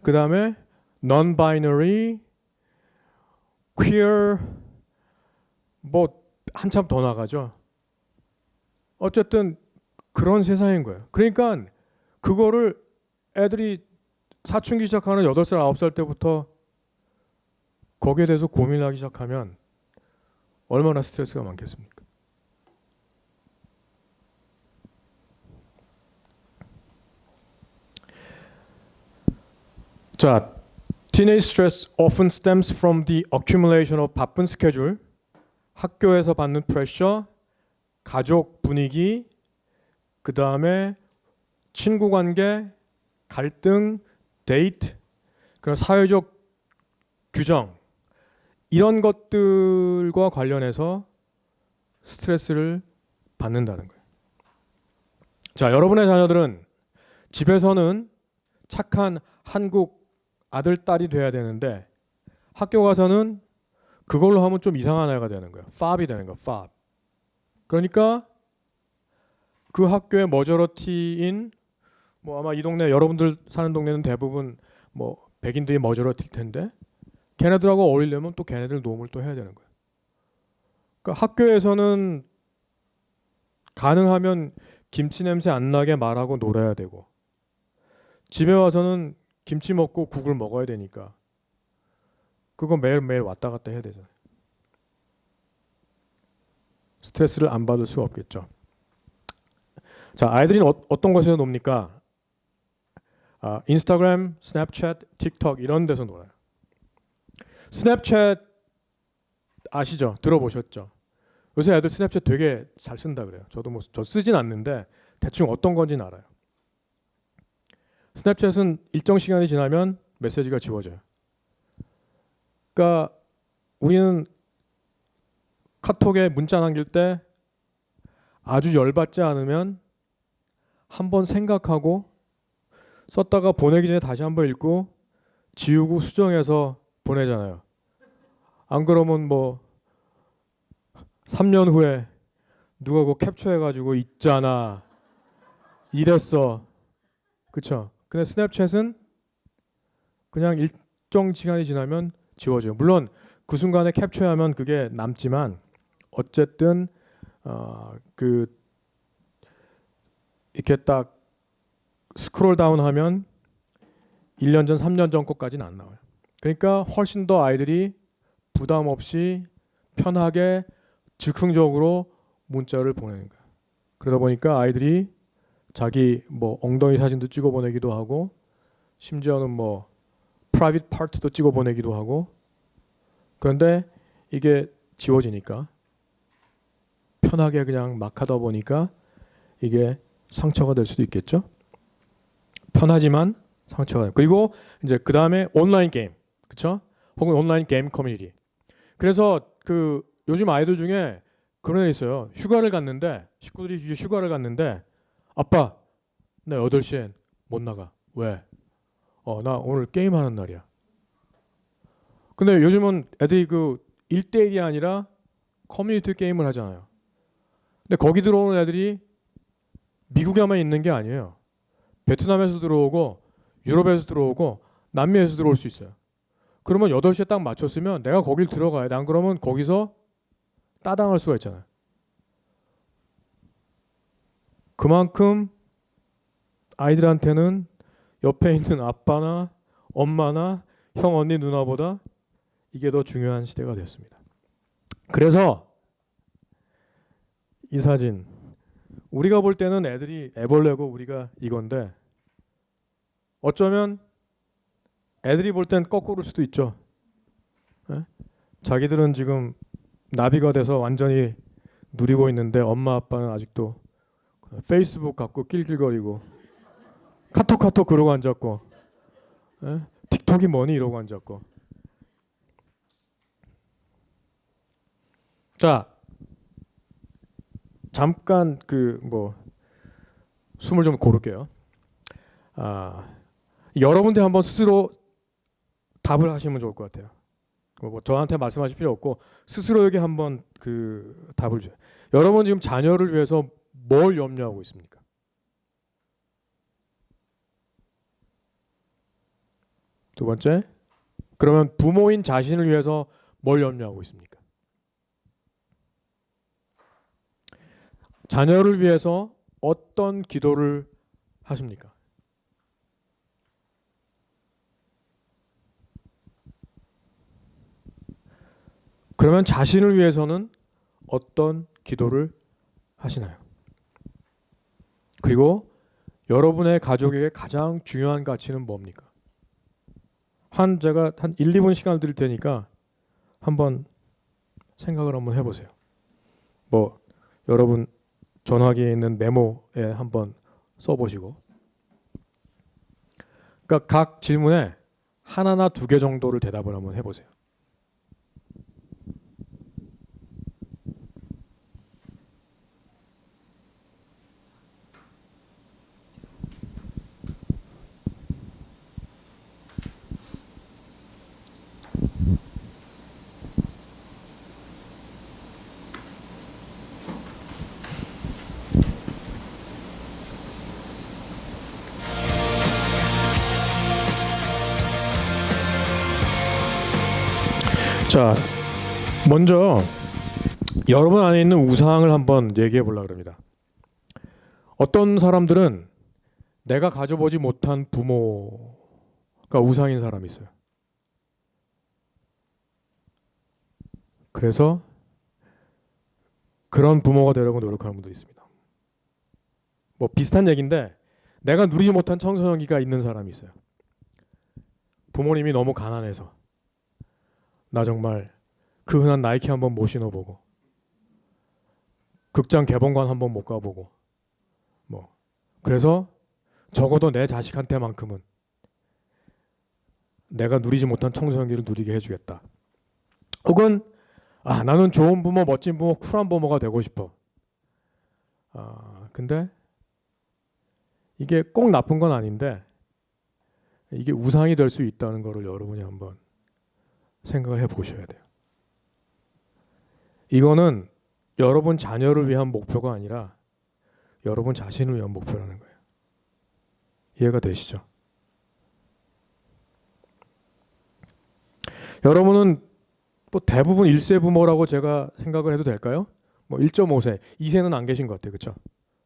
그 다음에 non-binary, queer 뭐 한참 더 나가죠. 어쨌든 그런 세상인 거예요. 그러니까 그거를 애들이 사춘기 시작하는 8살, 9살 때부터 거기에 대해서 고민하기 시작하면 얼마나 스트레스가 많겠습니까? 자, teenage stress often stems from the accumulation of 바쁜 스케줄, 학교에서 받는 프레셔, 가족 분위기, 그 다음에 친구 관계, 갈등, 데이트, 그런 사회적 규정 이런 것들과 관련해서 스트레스를 받는다는 거예요. 자, 여러분의 자녀들은 집에서는 착한 한국 아들, 딸이 돼야 되는데 학교 가서는 그걸로 하면 좀 이상한 애가 되는 거예요. fop이 되는 거예요. fop. 그러니까 그 학교의 머저러티인 뭐 아마 이 동네 여러분들 사는 동네는 대부분 뭐 백인들이 머저러티일 텐데 걔네들하고 어울리려면 또 걔네들 도움을 또 해야 되는 거예요. 그러니까 학교에서는 가능하면 김치 냄새 안 나게 말하고 놀아야 되고 집에 와서는 김치 먹고 국을 먹어야 되니까 그거 매일매일 왔다 갔다 해야 되잖아요. 스트레스를 안 받을 수가 없겠죠. 자, 아이들이 어떤 곳에서 놉니까? 인스타그램, 스냅챗, 틱톡 이런 데서 놀아요. 스냅챗 아시죠? 들어보셨죠? 요새 애들 스냅챗 되게 잘 쓴다 그래요. 저도 뭐 저 쓰진 않는데 대충 어떤 건지는 알아요. 스냅챗은 일정 시간이 지나면 메시지가 지워져요. 그러니까 우리는 카톡에 문자 남길 때 아주 열받지 않으면 한번 생각하고 썼다가 보내기 전에 다시 한번 읽고 지우고 수정해서 보내잖아요. 안 그러면 뭐 3년 후에 누가 그거 캡처해가지고 있잖아 이랬어. 그쵸? 근데 스냅챗은 그냥 일정 시간이 지나면 지워져요. 물론 그 순간에 캡처하면 그게 남지만 어쨌든 그 이렇게 딱 스크롤 다운하면 1년 전, 3년 전 것까지는 안 나와요. 그러니까 훨씬 더 아이들이 부담 없이 편하게 즉흥적으로 문자를 보내는 거예요. 그러다 보니까 아이들이 자기 뭐 엉덩이 사진도 찍어 보내기도 하고 심지어는 뭐 프라이빗 파트도 찍어 보내기도 하고 그런데 이게 지워지니까 편하게 그냥 막 하다 보니까 이게 상처가 될 수도 있겠죠. 편하지만 상처가. 그리고 이제 그 다음에 온라인 게임, 그렇죠? 혹은 온라인 게임 커뮤니티. 그래서 그 요즘 아이들 중에 그런 애 있어요. 휴가를 갔는데 식구들이 휴가를 갔는데 아빠 나 8시엔 못 나가. 왜? 나 오늘 게임하는 날이야. 근데 요즘은 애들이 그 1대1이 아니라 커뮤니티 게임을 하잖아요. 근데 거기 들어오는 애들이 미국에만 있는 게 아니에요. 베트남에서 들어오고 유럽에서 들어오고 남미에서 들어올 수 있어요. 그러면 8시에 딱 맞췄으면 내가 거길 들어가야 돼. 안 그러면 거기서 따당할 수가 있잖아요. 그만큼 아이들한테는 옆에 있는 아빠나 엄마나 형, 언니, 누나보다 이게 더 중요한 시대가 됐습니다. 그래서 이 사진 우리가 볼 때는 애들이 애벌레고 우리가 이건데 어쩌면 애들이 볼 땐 거꾸로일 수도 있죠. 에? 자기들은 지금 나비가 돼서 완전히 누리고 있는데 엄마 아빠는 아직도 페이스북 갖고 낄낄거리고 카톡 그러고 앉았고 틱톡이 뭐니 이러고 앉았고. 자 잠깐 그 뭐 숨을 좀 고를게요. 여러분들 한번 스스로 답을 하시면 좋을 것 같아요. 뭐 저한테 말씀하실 필요 없고 스스로에게 한번 그 답을 줘요. 여러분 지금 자녀를 위해서 뭘 염려하고 있습니까? 두 번째, 그러면 부모인 자신을 위해서 뭘 염려하고 있습니까? 자녀를 위해서 어떤 기도를 하십니까? 그러면 자신을 위해서는 어떤 기도를 하시나요? 그리고 여러분의 가족에게 가장 중요한 가치는 뭡니까? 제가 한 1, 2분 시간을 드릴 테니까 한번 생각을 한번 해보세요. 뭐 여러분 전화기에 있는 메모에 한번 써보시고, 그러니까 각 질문에 하나나 2개 정도를 대답을 한번 해보세요. 자, 먼저 여러분 안에 있는 우상을 한번 얘기해 보려고 합니다. 어떤 사람들은 내가 가져보지 못한 부모가 우상인 사람이 있어요. 그래서 그런 부모가 되려고 노력하는 분들이 있습니다. 뭐 비슷한 얘기인데 내가 누리지 못한 청소년기가 있는 사람이 있어요. 부모님이 너무 가난해서 나 정말 그 흔한 나이키 한번 못 신어보고 극장 개봉관 한번 못 가보고 뭐 그래서 적어도 내 자식한테만큼은 내가 누리지 못한 청소년기를 누리게 해주겠다. 혹은 나는 좋은 부모, 멋진 부모, 쿨한 부모가 되고 싶어. 근데 이게 꼭 나쁜 건 아닌데 이게 우상이 될 수 있다는 거를 여러분이 한번 생각을 해보셔야 돼요. 이거는 여러분 자녀를 위한 목표가 아니라 여러분 자신을 위한 목표라는 거예요. 이해가 되시죠? 여러분은 뭐 대부분 1세 부모라고 제가 생각을 해도 될까요? 뭐 1.5세, 2세는 안 계신 것 같아요. 그렇죠?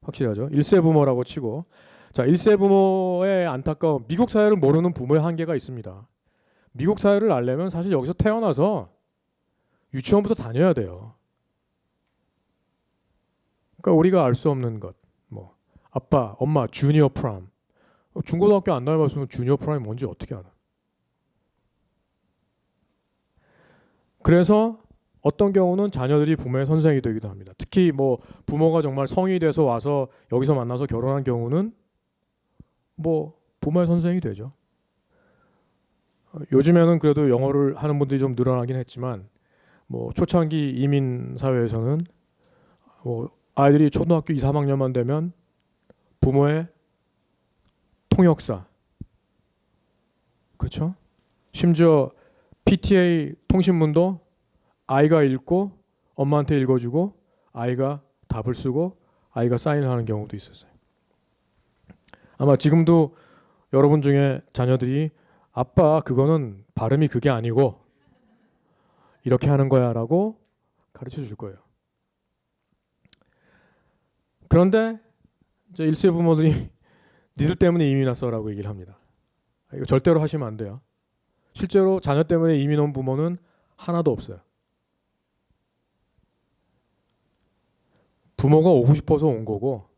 확실하죠? 1세 부모라고 치고, 자, 1세 부모의 안타까운 미국 사회를 모르는 부모의 한계가 있습니다. 미국 사회를 알려면 사실 여기서 태어나서 유치원부터 다녀야 돼요. 그러니까 우리가 알 수 없는 것, 뭐 아빠, 엄마, 주니어 프롬, 중고등학교 안 다녀봤으면 주니어 프롬이 뭔지 어떻게 알아? 그래서 어떤 경우는 자녀들이 부모의 선생이 되기도 합니다. 특히 뭐 부모가 정말 성인이 돼서 와서 여기서 만나서 결혼한 경우는 뭐 부모의 선생이 되죠. 요즘에는 그래도 영어를 하는 분들이 좀 늘어나긴 했지만 뭐 초창기 이민 사회에서는 뭐 아이들이 초등학교 2, 3학년만 되면 부모의 통역사, 그렇죠? 심지어 PTA 통신문도 아이가 읽고 엄마한테 읽어주고 아이가 답을 쓰고 아이가 사인을 하는 경우도 있었어요. 아마 지금도 여러분 중에 자녀들이 아빠 그거는 발음이 그게 아니고 이렇게 하는 거야 라고 가르쳐 줄 거예요. 그런데 이제 1세 부모들이 니들 때문에 이민 왔어라고 얘기를 합니다. 이거 절대로 하시면 안 돼요. 실제로 자녀 때문에 이민 온 부모는 하나도 없어요. 부모가 오고 싶어서 온 거고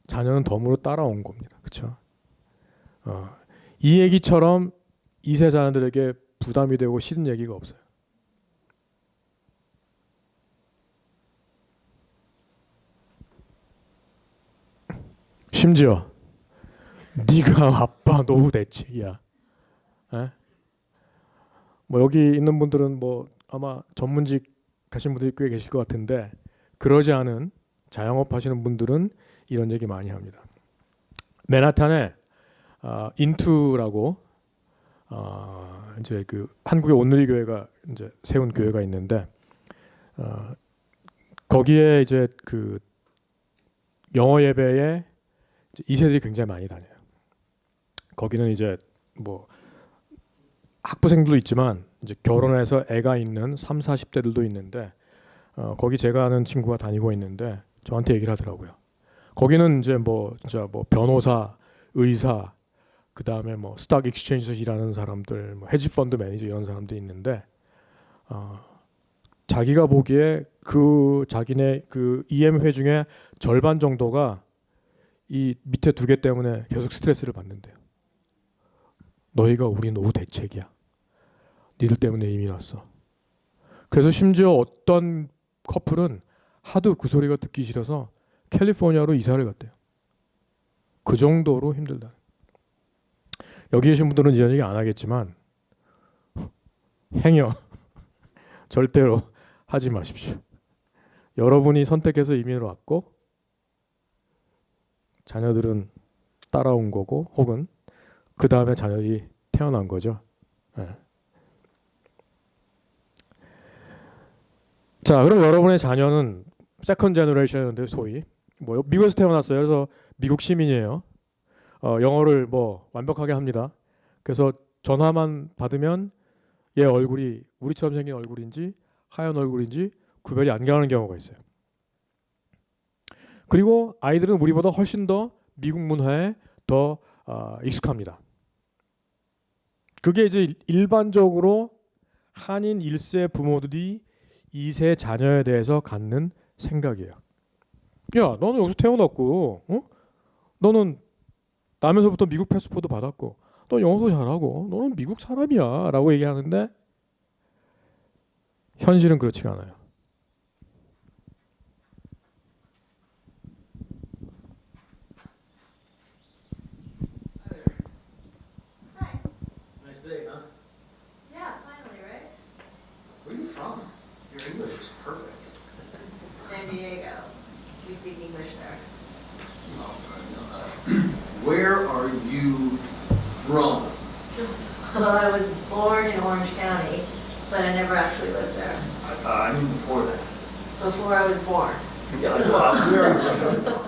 자녀는 덤으로 따라온 겁니다. 그렇죠? 이 얘기처럼 2세 자녀들에게 부담이 되고 싫은 얘기가 없어요. 심지어 네가 아빠 노후 대책이야. 에? 뭐 여기 있는 분들은 뭐 아마 전문직 가신 분들이 꽤 계실 것 같은데 그러지 않은 자영업 하시는 분들은 이런 얘기 많이 합니다. 맨하탄에 인투라고 이제 그 한국의 온누리 교회가 이제 세운 교회가 있는데 거기에 이제 그 영어 예배에 2세들이 굉장히 많이 다녀요. 거기는 이제 뭐 학부생들도 있지만 이제 결혼해서 애가 있는 3, 40대들도 있는데 거기 제가 아는 친구가 다니고 있는데 저한테 얘기를 하더라고요. 거기는 이제 뭐 진짜 뭐 변호사, 의사, 그 다음에 뭐 스탁 익스체인지에서 일하는 사람들, 뭐 헤지펀드 매니저 이런 사람들이 있는데 자기가 보기에 그 자기네 그 EM 중에 절반 정도가 이 밑에 2개 때문에 계속 스트레스를 받는데요. 너희가 우리 노후 대책이야. 니들 때문에 이민 왔어. 그래서 심지어 어떤 커플은 하도 그 소리가 듣기 싫어서 캘리포니아로 이사를 갔대요. 그 정도로 힘들다. 여기 계신 분들은 이런 얘기 안 하겠지만 행여 절대로 하지 마십시오. 여러분이 선택해서 이민을 왔고 자녀들은 따라온 거고 혹은 그 다음에 자녀들이 태어난 거죠. 네. 자, 그럼 여러분의 자녀는 세컨 제너레이션인데 소위 뭐 미국에서 태어났어요. 그래서 미국 시민이에요. 영어를 뭐 완벽하게 합니다. 그래서 전화만 받으면 얘 얼굴이 우리처럼 생긴 얼굴인지 하얀 얼굴인지 구별이 안 가는 경우가 있어요. 그리고 아이들은 우리보다 훨씬 더 미국 문화에 더 익숙합니다. 그게 이제 일반적으로 한인 1세 부모들이 2세 자녀에 대해서 갖는 생각이에요. 야, 너는 여기서 태어났고, 너는 나면서부터 미국 패스포드 받았고, 너 영어도 잘하고, 너는 미국 사람이야 라고 얘기하는데 현실은 그렇지가 않아요. Day, huh? Yeah, finally, right? Where are you from? Your English is perfect. San Diego. We speak English there. Where are you from? Well, I was born in Orange County, but I never actually lived there. I mean before that. Before I was born. Yeah, well, where are you from?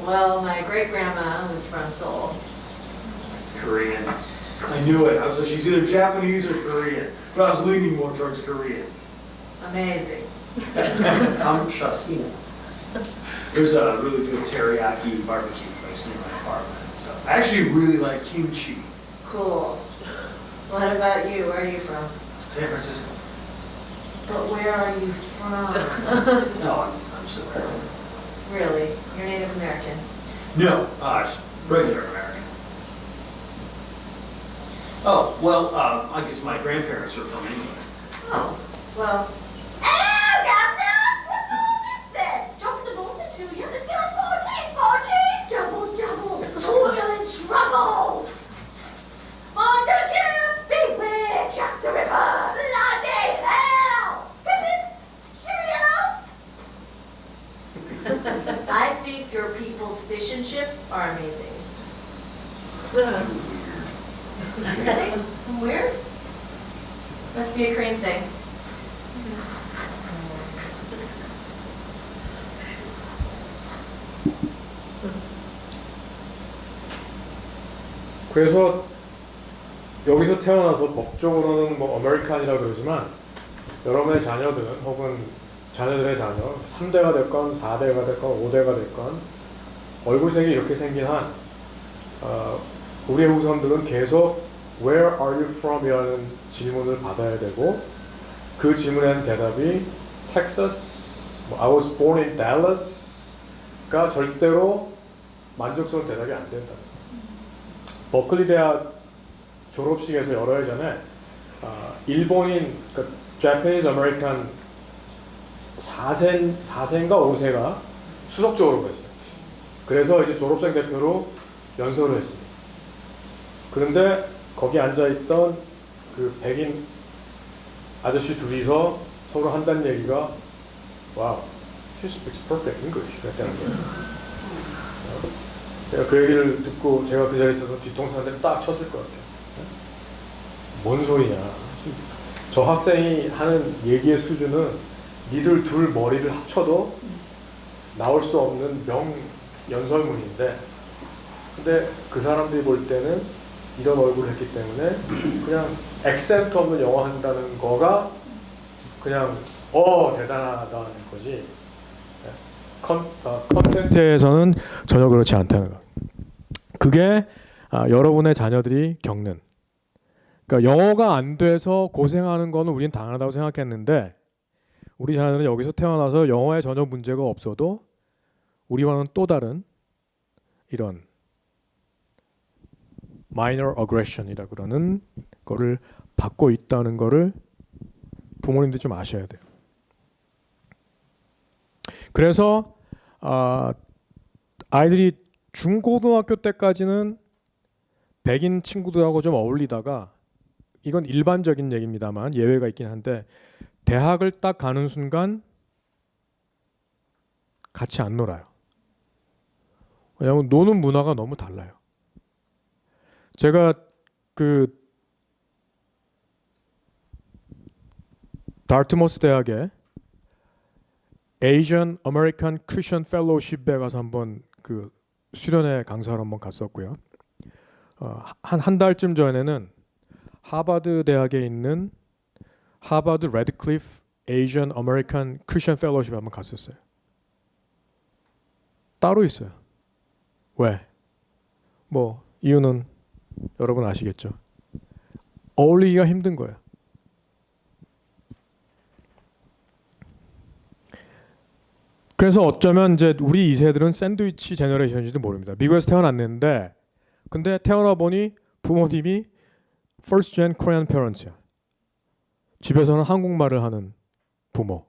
Well, my great-grandma was from Seoul. Korean. I knew it. I was like, she's either Japanese or Korean. But I was leaning more towards Korean. Amazing. I'm Shasina. There's a really good teriyaki barbecue place near my apartment. So I actually really like kimchi. Cool. What about you? Where are you from? San Francisco. But where are you from? No, I'm still there. Really? You're Native American? No, just regular American. Oh, well, I guess my grandparents are from England. Oh, well. Oh, Governor! What's all this then? Dropping the ball to you? Let's get a sporty! Double, double! Toil and trouble! I think your people's fish and chips are amazing. Really? I'm weird? Must be a Korean thing. 그래서 여기서 태어나서 법적으로는 뭐 아메리칸이라 그러지만 여러분의 자녀들은 혹은 자녀들의 자녀 3대가 됐건 4대가 됐건 5대가 됐건 얼굴색이 이렇게 생긴 한 우리의 후손들은 계속 Where are you from? 이라는 질문을 받아야 되고 그 질문에 대한 대답이 Texas, I was born in Dallas가 절대로 만족스러운 대답이 안 된다. 버클리 대학 졸업식에서 여러 해 전에 일본인 그러니까 Japanese American 4세인가 5세가 수석적으로 했어요. 그래서 이제 졸업생 대표로 연설을 했습니다. 그런데 거기 앉아있던 그 백인 아저씨 둘이서 서로 한다는 얘기가 Wow, she speaks perfect English 그랬다는 거예요. 제가 그 얘기를 듣고 제가 그 자리에 있어서 뒤통수한테 딱 쳤을 것 같아요. 뭔 소리냐. 저 학생이 하는 얘기의 수준은 니들 둘 머리를 합쳐도 나올 수 없는 명연설문인데 근데 그 사람들이 볼 때는 이런 얼굴을 했기 때문에 그냥 액센트 없는 영어 한다는 거가 그냥 대단하다는 거지 컨텐츠에서는 전혀 그렇지 않다는 거. 그게 여러분의 자녀들이 겪는 그러니까 영어가 안 돼서 고생하는 거는 우리는 당연하다고 생각했는데 우리 자녀들은 여기서 태어나서 영어에 전혀 문제가 없어도 우리와는 또 다른 이런 minor aggression이라 그러는 거를 받고 있다는 거를 부모님들이 좀 아셔야 돼요. 그래서 아이들이 중고등학교 때까지는 백인 친구들하고 좀 어울리다가 이건 일반적인 얘기입니다만 예외가 있긴 한데 대학을 딱 가는 순간 같이 안 놀아요. 왜냐하면 노는 문화가 너무 달라요. 제가 그 다르트머스 대학에 Asian American Christian Fellowship에 가서 한번 그 수련회 강사를 한번 갔었고요. 한 달쯤 전에는 하버드 대학에 있는 하버드 레드클리프 Asian American Christian Fellowship에 한번 갔었어요. 따로 있어요. 왜? 뭐 이유는 여러분 아시겠죠? 어울리기가 힘든 거예요. 그래서 어쩌면 이제 우리 2세들은 샌드위치 제너레이션인지도 모릅니다. 미국에서 태어났는데 근데 태어나 보니 부모님이 First Gen Korean Parents야. 집에서는 한국말을 하는 부모.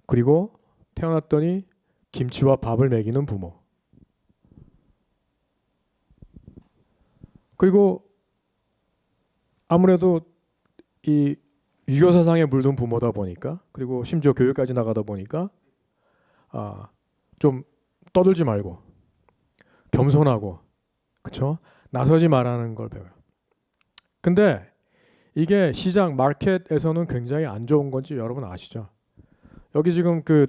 그리고 태어났더니 김치와 밥을 먹이는 부모. 그리고 아무래도 이 유교 사상에 물든 부모다 보니까 그리고 심지어 교육까지 나가다 보니까 좀 떠들지 말고 겸손하고 그쵸? 나서지 말라는 걸 배워요. 근데 이게 시장 마켓에서는 굉장히 안 좋은 건지 여러분 아시죠? 여기 지금 그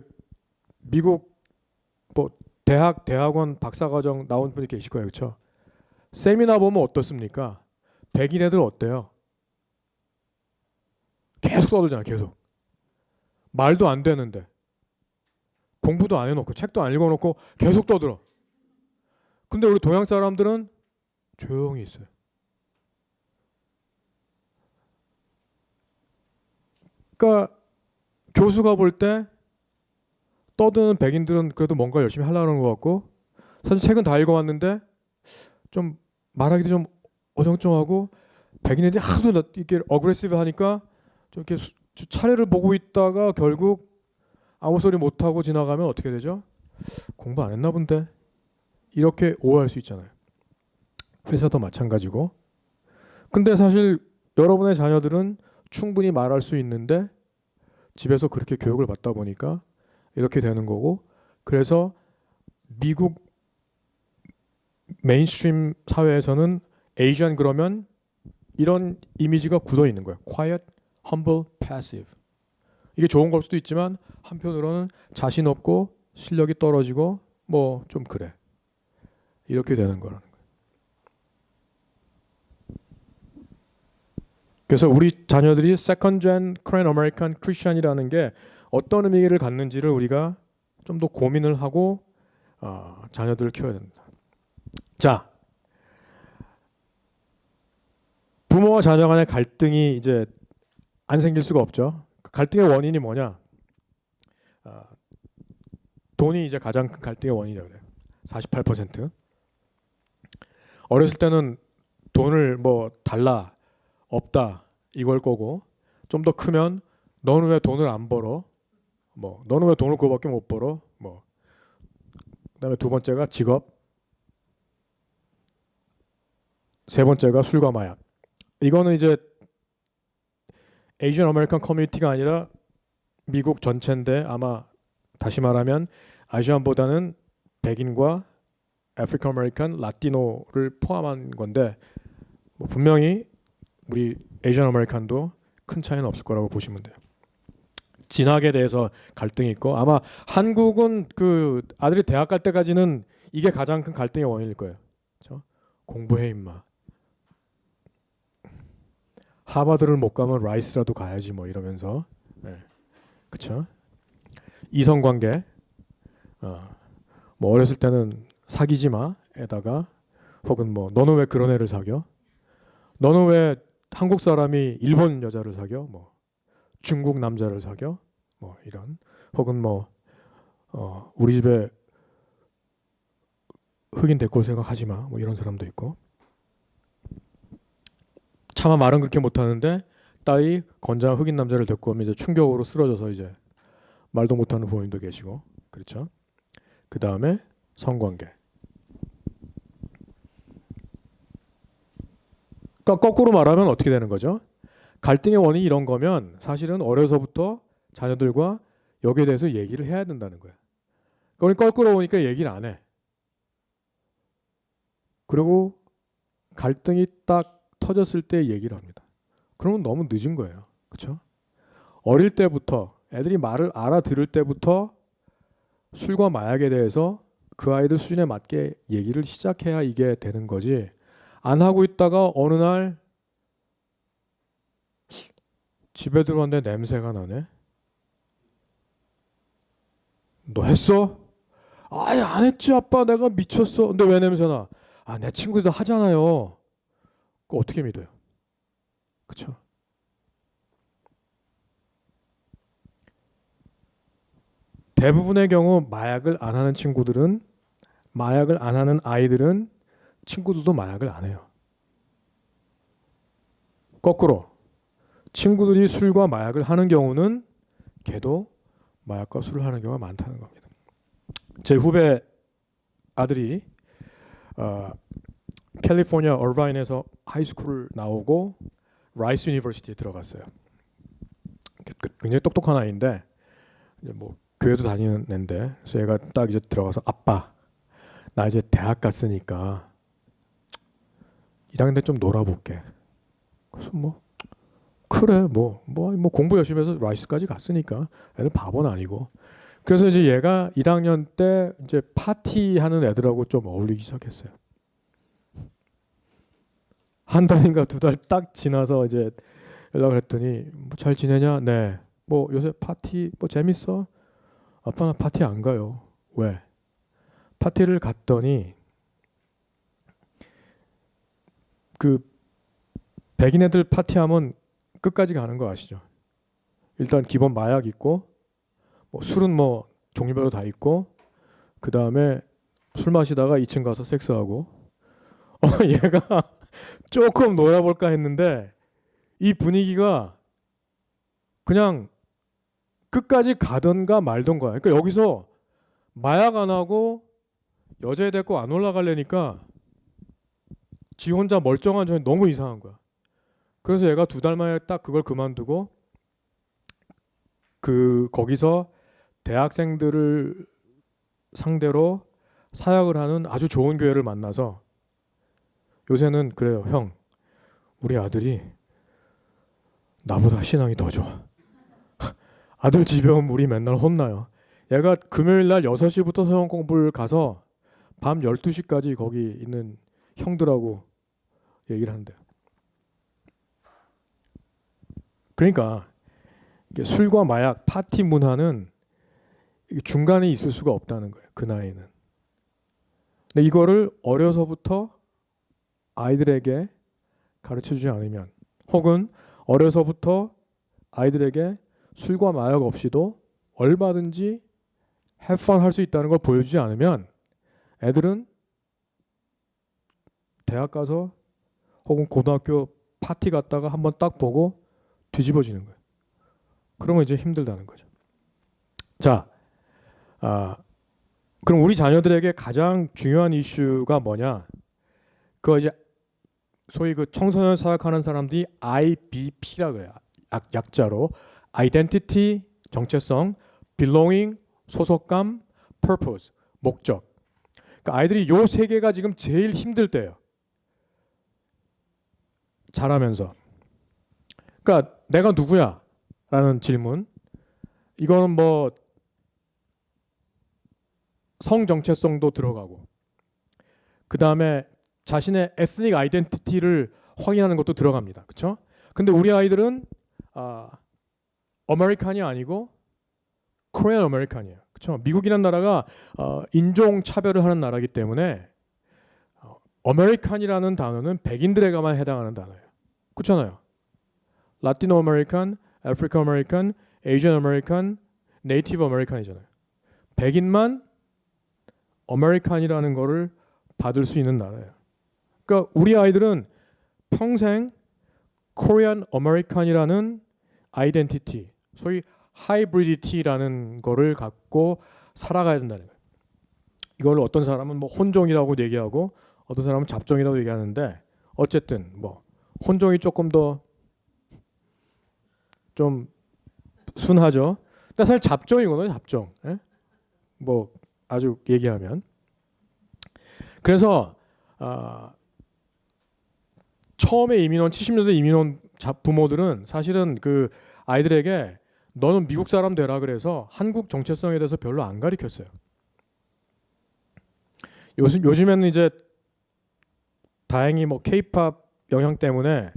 미국 뭐 대학원 박사과정 나온 분이 계실 거예요. 그렇죠? 세미나 보면 어떻습니까? 백인 애들 어때요? 계속 떠들잖아. 계속. 말도 안 되는데 공부도 안 해놓고 책도 안 읽어놓고 계속 떠들어. 근데 우리 동양 사람들은 조용히 있어요. 그러니까 교수가 볼 때 떠드는 백인들은 그래도 뭔가 열심히 하려는 것 같고 사실 책은 다 읽어왔는데 좀 말하기도 좀 어정쩡하고 백인 애들이 하도 이렇게 어그레시브 하니까 좀 이렇게 차례를 보고 있다가 결국 아무 소리 못하고 지나가면 어떻게 되죠? 공부 안 했나 본데 이렇게 오해할 수 있잖아요. 회사도 마찬가지고. 근데 사실 여러분의 자녀들은 충분히 말할 수 있는데 집에서 그렇게 교육을 받다 보니까 이렇게 되는 거고 그래서 미국 메인스트림 사회에서는 에이지안 그러면 이런 이미지가 굳어 있는 거예요. Quiet, humble, passive. 이게 좋은 걸 수도 있지만 한편으로는 자신 없고 실력이 떨어지고 뭐 좀 그래. 이렇게 되는 거라는 거예요. 그래서 우리 자녀들이 Second Gen Korean American Christian이라는 게 어떤 의미를 갖는지를 우리가 좀 더 고민을 하고 자녀들을 키워야 됩니다. 자, 부모와 자녀 간의 갈등이 이제 안 생길 수가 없죠. 그 갈등의 원인이 뭐냐? 돈이 이제 가장 큰 갈등의 원인이라고 그래요. 48%. 어렸을 때는 돈을 뭐 달라, 없다 이걸 거고 좀 더 크면 너는 왜 돈을 안 벌어? 뭐 너는 왜 돈을 그거밖에 못 벌어? 뭐 그다음에 두 번째가 직업, 세 번째가 술과 마약. 이거는 이제 에이지언 아메리칸 커뮤니티가 아니라 미국 전체인데 아마 다시 말하면 아시안보다는 백인과 아프리칸 아메리칸, 라티노를 포함한 건데 뭐 분명히 우리 에이지언 아메리칸도 큰 차이는 없을 거라고 보시면 돼요. 진학에 대해서 갈등이 있고 아마 한국은 그 아들이 대학 갈 때까지는 이게 가장 큰 갈등의 원인일 거예요. 그렇죠? 공부해 임마. 하버드를 못 가면 라이스라도 가야지 뭐 이러면서 네. 그렇죠? 이성관계 뭐 어렸을 때는 사귀지 마에다가 혹은 뭐 너는 왜 그런 애를 사겨? 너는 왜 한국 사람이 일본 여자를 사겨? 뭐 중국 남자를 사겨? 뭐 이런 혹은 뭐 우리 집에 흑인 데리고 올 생각하지 마. 뭐 이런 사람도 있고. 차마 말은 그렇게 못하는데 딸이 건장한 흑인 남자를 데리고 오면 이제 충격으로 쓰러져서 이제 말도 못하는 부모님도 계시고 그렇죠. 그 다음에 성관계. 그러니까 거꾸로 말하면 어떻게 되는 거죠? 갈등의 원인이 이런 거면 사실은 어려서부터 자녀들과 여기에 대해서 얘기를 해야 된다는 거야. 그러니까 거꾸로 오니까 얘기를 안 해. 그리고 갈등이 딱 터졌을 때 얘기를 합니다. 그러면 너무 늦은 거예요. 그렇죠? 어릴 때부터 애들이 말을 알아들을 때부터 술과 마약에 대해서 그 아이들 수준에 맞게 얘기를 시작해야 이게 되는 거지. 안 하고 있다가 어느 날 집에 들어왔는데 냄새가 나네. 너 했어? 아예 안 했지 아빠 내가 미쳤어. 근데 왜 냄새나? 아 내 친구들 하잖아요. 그거 어떻게 믿어요? 그쵸? 대부분의 경우 마약을 안 하는 친구들은 마약을 안 하는 아이들은 친구들도 마약을 안 해요. 거꾸로 친구들이 술과 마약을 하는 경우는 걔도 마약과 술을 하는 경우가 많다는 겁니다. 제 후배 아들이 캘리포니아 얼바인에서 하이스쿨을 나오고 라이스 유니버시티에 들어갔어요. 굉장히 똑똑한 아이인데 이제 뭐 교회도 다니는 애인데 그래서 얘가 딱 이제 들어가서 아빠 나 이제 대학 갔으니까 1학년 때 좀 놀아볼게. 그래서 뭐 그래 뭐 공부 열심히 해서 라이스까지 갔으니까 애들 바보는 아니고 그래서 이제 얘가 1학년 때 이제 파티하는 애들하고 좀 어울리기 시작했어요. 한 달인가 두 달 딱 지나서 이제 연락을 했더니 뭐 잘 지내냐? 네. 뭐 요새 파티 뭐 재밌어? 아빠 나 파티 안 가요. 왜? 파티를 갔더니 그 백인 애들 파티하면 끝까지 가는 거 아시죠? 일단 기본 마약 있고 뭐 술은 뭐 종류별로 다 있고 그 다음에 술 마시다가 2층 가서 섹스하고 얘가 조금 놀아볼까 했는데 이 분위기가 그냥 끝까지 가던가 말던가. 그러니까 여기서 마약 안 하고 여자애 데리고 안 올라가려니까 지 혼자 멀쩡한 점이 너무 이상한 거야. 그래서 얘가 2달 만에 딱 그걸 그만두고 거기서 대학생들을 상대로 사역을 하는 아주 좋은 교회를 만나서 요새는 그래요. 형, 우리 아들이 나보다 신앙이 더 좋아. 아들 집에 오면 우리 맨날 혼나요. 얘가 금요일 날 6시부터 서영 공부를 가서 밤 12시까지 거기 있는 형들하고 얘기를 한대요. 그러니까 이게 술과 마약, 파티 문화는 중간에 있을 수가 없다는 거예요. 그 나이는. 근데 이거를 어려서부터 아이들에게 가르쳐주지 않으면, 혹은 어려서부터 아이들에게 술과 마약 없이도 얼마든지 have fun 할 수 있다는 걸 보여주지 않으면 애들은 대학 가서 혹은 고등학교 파티 갔다가 한번 딱 보고 뒤집어지는 거예요. 그러면 이제 힘들다는 거죠. 자, 그럼 우리 자녀들에게 가장 중요한 이슈가 뭐냐? 그거 이제 소위 그 청소년 사역하는 사람들이 IBP라고 해요. 약자로 Identity, 정체성, Belonging, 소속감, Purpose, 목적. 그러니까 아이들이 요 세 개가 지금 제일 힘들 때예요. 자라면서. 그러니까 내가 누구야? 라는 질문. 이거는 뭐 성 정체성도 들어가고, 그 다음에 자신의 에스닉 아이덴티티를 확인하는 것도 들어갑니다. 그렇죠? 근데 우리 아이들은 아메리칸이 아니고 코리안 아메리칸이에요. 그렇죠? 미국이라는 나라가 인종 차별을 하는 나라이기 때문에 아메리칸이라는 단어는 백인들에게만 해당하는 단어예요. 그렇잖아요. 라티노 아메리칸, 아프리카 아메리칸, 에이전 아메리칸, 네이티브 아메리칸이잖아요. 백인만 아메리칸이라는 거를 받을 수 있는 나라예요. 그러니까 우리 아이들은 평생 코리안 아메리칸이라는 아이덴티티, 소위 하이브리디티라는 거를 갖고 살아가야 된다는 거예요. 이걸 어떤 사람은 뭐 혼종이라고 얘기하고 어떤 사람은 잡종이라고 얘기하는데, 어쨌든 뭐 혼종이 조금 더 좀 순하죠. 근데 사실 잡종이거든요, 잡종. 예? 뭐 아주 얘기하면. 그래서 처음에 이민 온 70년대 이민 온 부모들은 사실은 그 아이들에게 너는 미국 사람 되라 그래서 한국 정체성에 대해서 별로 안 가르쳤어요. 요즘에는 이제 다행히 뭐 K-팝 영향 때문에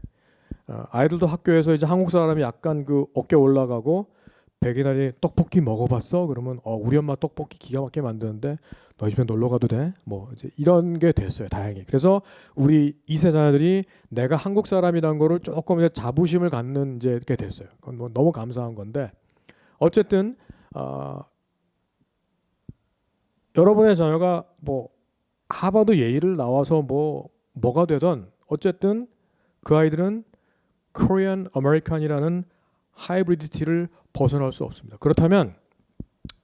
아이들도 학교에서 이제 한국 사람이 약간 그 어깨 올라가고, 백이날이 떡볶이 먹어봤어? 그러면 우리 엄마 떡볶이 기가 막히게 만드는데 너희 집에 놀러 가도 돼? 뭐 이제 이런 게 됐어요, 다행히. 그래서 우리 2세 자녀들이 내가 한국 사람이라는 거를 조금 이제 자부심을 갖는 이제 게 됐어요. 그건 뭐 너무 감사한 건데, 어쨌든 여러분의 자녀가 뭐 하버드 예일을 나와서 뭐가 되던 어쨌든 그 아이들은 코리안 아메리칸이라는 하이브리디티를 벗어날 수 없습니다. 그렇다면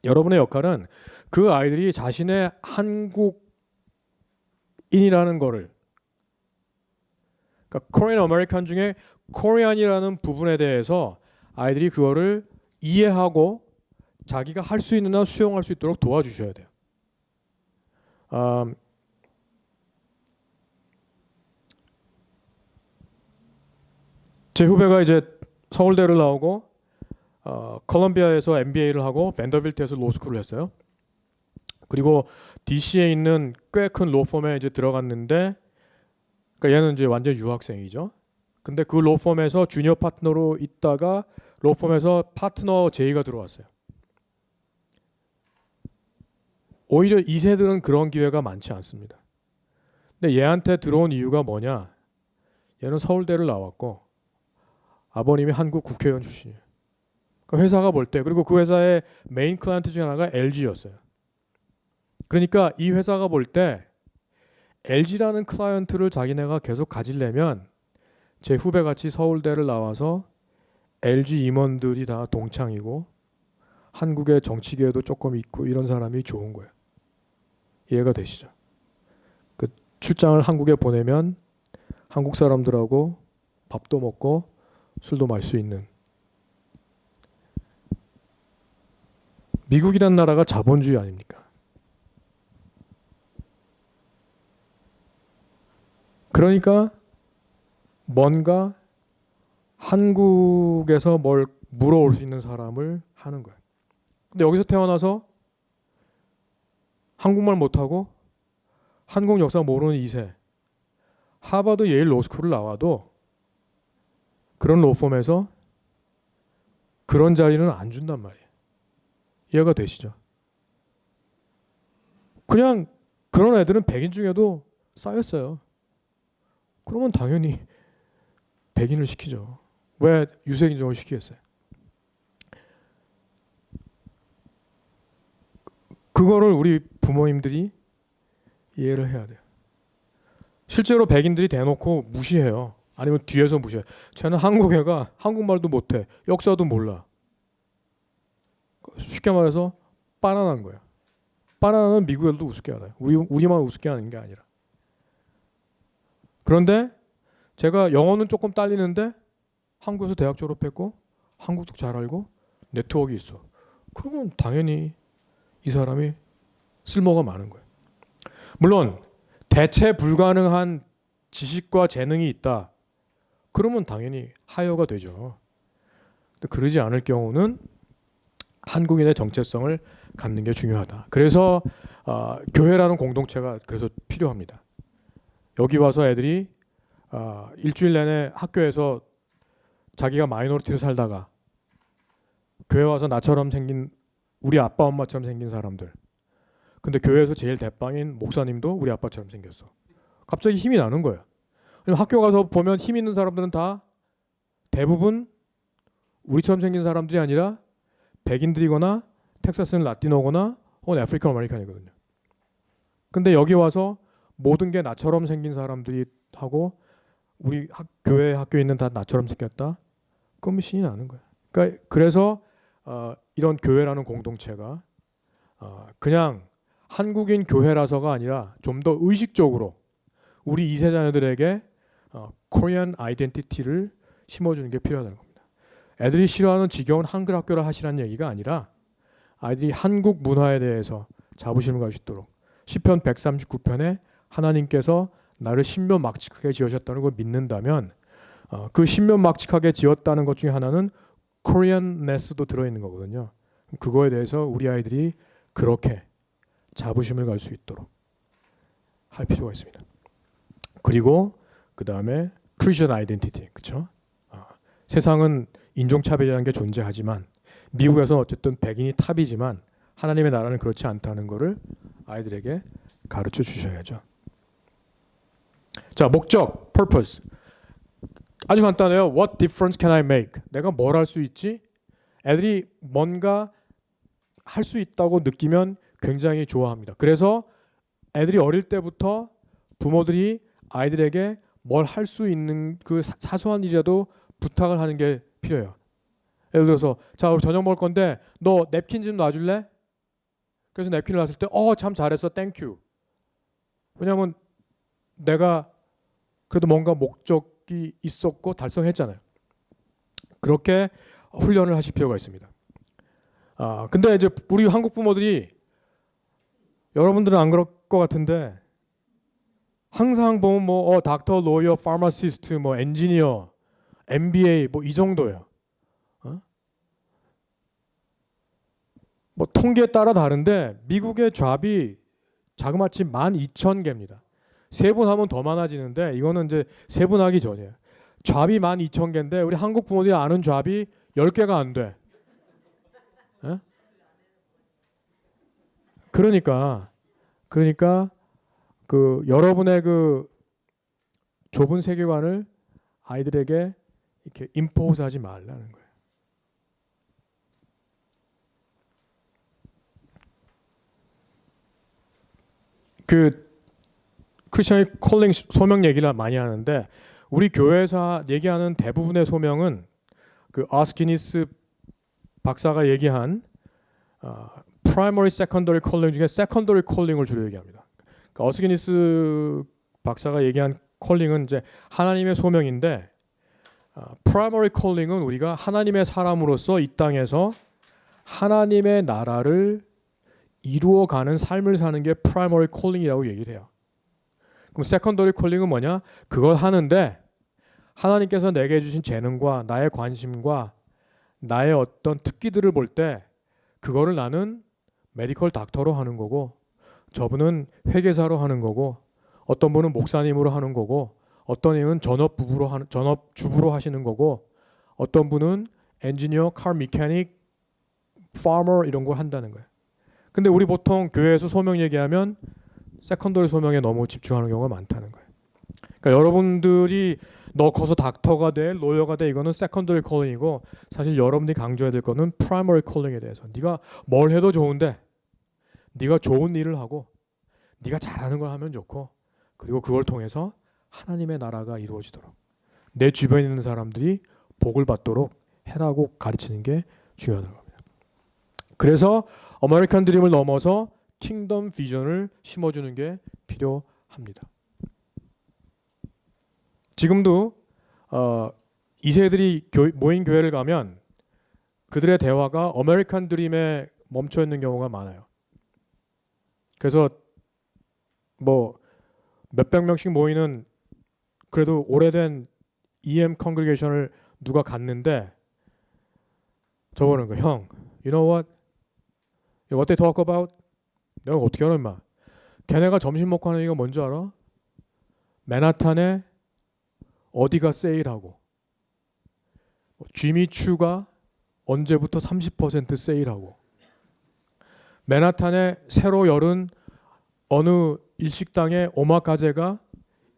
여러분의 역할은 그 아이들이 자신의 한국인이라는 거를, 그러니까 코리안 아메리칸 중에 코리안이라는 부분에 대해서 아이들이 그거를 이해하고 자기가 할 수 있는 한 수용할 수 있도록 도와주셔야 돼요. 제 후배가 이제 서울대를 나오고 컬럼비아에서 MBA를 하고 밴더빌트에서 로스쿨을 했어요. 그리고 DC에 있는 꽤 큰 로펌에 이제 들어갔는데, 그러니까 얘는 이제 완전 유학생이죠. 근데 그 로펌에서 주니어 파트너로 있다가 로펌에서 파트너 제의가 들어왔어요. 오히려 2세들은 그런 기회가 많지 않습니다. 근데 얘한테 들어온 이유가 뭐냐? 얘는 서울대를 나왔고 아버님이 한국 국회의원 출신이에요. 그러니까 회사가 볼 때, 그리고 그 회사의 메인 클라이언트 중에 하나가 LG였어요. 그러니까 이 회사가 볼 때 LG라는 클라이언트를 자기네가 계속 가지려면 제 후배같이 서울대를 나와서 LG 임원들이 다 동창이고 한국의 정치계에도 조금 있고 이런 사람이 좋은 거예요. 이해가 되시죠? 그 출장을 한국에 보내면 한국 사람들하고 밥도 먹고 술도 마실 수 있는, 미국이란 나라가 자본주의 아닙니까? 그러니까 뭔가 한국에서 뭘 물어올 수 있는 사람을 하는 거예요. 근데 여기서 태어나서 한국말 못하고 한국 역사 모르는 2세 하버드 예일 로스쿨을 나와도 그런 로펌에서 그런 자리는 안 준단 말이에요. 이해가 되시죠? 그냥 그런 애들은 백인 중에도 쌓였어요. 그러면 당연히 백인을 시키죠. 왜 유색인종을 시키겠어요? 그거를 우리 부모님들이 이해를 해야 돼요. 실제로 백인들이 대놓고 무시해요. 아니면 뒤에서 무시해요. 쟤는 한국 애가 한국말도 못해. 역사도 몰라. 쉽게 말해서 바나나인 거예요. 바나나는 미국 애들도 우습게 알아요. 우리만 우습게 하는 게 아니라. 그런데 제가 영어는 조금 딸리는데 한국에서 대학 졸업했고 한국도 잘 알고 네트워크 있어. 그러면 당연히 이 사람이 쓸모가 많은 거예요. 물론 대체 불가능한 지식과 재능이 있다. 그러면 당연히 하여가 되죠. 근데 그러지 않을 경우는 한국인의 정체성을 갖는 게 중요하다. 그래서 교회라는 공동체가 그래서 필요합니다. 여기 와서 애들이 일주일 내내 학교에서 자기가 마이너리티로 살다가 교회 와서 나처럼 생긴 우리 아빠 엄마처럼 생긴 사람들. 근데 교회에서 제일 대빵인 목사님도 우리 아빠처럼 생겼어. 갑자기 힘이 나는 거예요. 학교 가서 보면 힘 있는 사람들은 다 대부분 우리처럼 생긴 사람들이 아니라 백인들이거나 텍사스는 라티노거나 혹은 아프리칸 아메리칸이거든요. 근데 여기 와서 모든 게 나처럼 생긴 사람들이 하고 우리 교회 학교에 있는 다 나처럼 생겼다. 그럼 신이 나는 거예요. 그러니까 그래서 이런 교회라는 공동체가 그냥 한국인 교회라서가 아니라 좀 더 의식적으로 우리 2세 자녀들에게 코리안 아이덴티티를 심어주는 게 필요하다는 겁니다. 애들이 싫어하는 지겨운 한글 학교를 하시라는 얘기가 아니라 아이들이 한국 문화에 대해서 자부심을 가질 수 있도록 시편 139편에 하나님께서 나를 신묘막측하게 지으셨다는 걸 믿는다면 그 신묘막측하게 지었다는 것 중에 하나는 코리안네스도 들어있는 거거든요. 그거에 대해서 우리 아이들이 그렇게 자부심을 가질 수 있도록 할 필요가 있습니다. 그리고 그 다음에 크리스천 아이덴티티, 그렇죠? 세상은 인종차별이라는 게 존재하지만 미국에서는 어쨌든 백인이 탑이지만 하나님의 나라는 그렇지 않다는 것을 아이들에게 가르쳐 주셔야죠. 자, 목적, purpose. 아주 간단해요. What difference can I make? 내가 뭘 할 수 있지? 애들이 뭔가 할 수 있다고 느끼면 굉장히 좋아합니다. 그래서 애들이 어릴 때부터 부모들이 아이들에게 뭘 할 수 있는 그 사소한 일이라도 부탁을 하는 게 필요해요. 예를 들어서 자, 우리 저녁 먹을 건데 너 냅킨 좀 놔줄래? 그래서 냅킨을 놨을 때 참 잘했어, 땡큐. 왜냐하면 내가 그래도 뭔가 목적이 있었고 달성했잖아요. 그렇게 훈련을 하실 필요가 있습니다. 근데 이제 우리 한국 부모들이 여러분들은 안 그럴 것 같은데 항상 보면 뭐 닥터, 로이어, 파마시스트, 뭐 엔지니어, MBA 뭐 이 정도예요. 뭐 통계에 따라 다른데 미국의 잡이 자그마치 12,000개입니다. 세분하면 더 많아지는데 이거는 이제 세분하기 전이에요. 잡이 12,000개인데 우리 한국 부모들이 아는 잡이 10개가 안 돼. 에? 그러니까 그 여러분의 그 좁은 세계관을 아이들에게 이렇게 임포즈하지 말라는 거예요. 그 크리스천의 콜링 소명 얘기를 많이 하는데 우리 교회에서 얘기하는 대부분의 소명은 그 아스키니스 박사가 얘기한 프라이머리, 세컨더리 콜링 중에 세컨더리 콜링을 주로 얘기합니다. 그러니까 어스키니스 박사가 얘기한 콜링은 이제 하나님의 소명인데 프라이머리 콜링은 우리가 하나님의 사람으로서 이 땅에서 하나님의 나라를 이루어가는 삶을 사는 게 프라이머리 콜링이라고 얘기를 해요. 그럼 세컨더리 콜링은 뭐냐? 그걸 하는데 하나님께서 내게 주신 재능과 나의 관심과 나의 어떤 특기들을 볼 때 그거를 나는 메디컬 닥터로 하는 거고 저분은 회계사로 하는 거고 어떤 분은 목사님으로 하는 거고 어떤 분은 전업주부로 하시는 거고 어떤 분은 엔지니어, 칼 미케닉, 파머 이런 걸 한다는 거예요. 근데 우리 보통 교회에서 소명 얘기하면 세컨더리 소명에 너무 집중하는 경우가 많다는 거예요. 그러니까 여러분들이 너 커서 닥터가 돼, 로여가 돼 이거는 세컨더리 콜링이고 사실 여러분들이 강조해야 될 거는 프라이머리 콜링에 대해서 네가 뭘 해도 좋은데 네가 좋은 일을 하고 네가 잘하는 걸 하면 좋고 그리고 그걸 통해서 하나님의 나라가 이루어지도록 내 주변에 있는 사람들이 복을 받도록 해라고 가르치는 게 중요하다고 합니다. 그래서 아메리칸 드림을 넘어서 킹덤 비전을 심어주는 게 필요합니다. 지금도 이세들이 모인 교회를 가면 그들의 대화가 아메리칸 드림에 멈춰 있는 경우가 많아요. 그래서 뭐 몇백 명씩 모이는 그래도 오래된 EM 컨그리게이션을 누가 갔는데 저보는 거 형, you know what they talk about? 내가 어떻게 알아 임마? 걔네가 점심 먹고 하는 얘기가 뭔지 알아? 맨하탄에 어디가 세일하고 지미추가 언제부터 30% 세일하고 맨하탄에 새로 열은 어느 일식당의 오마카세가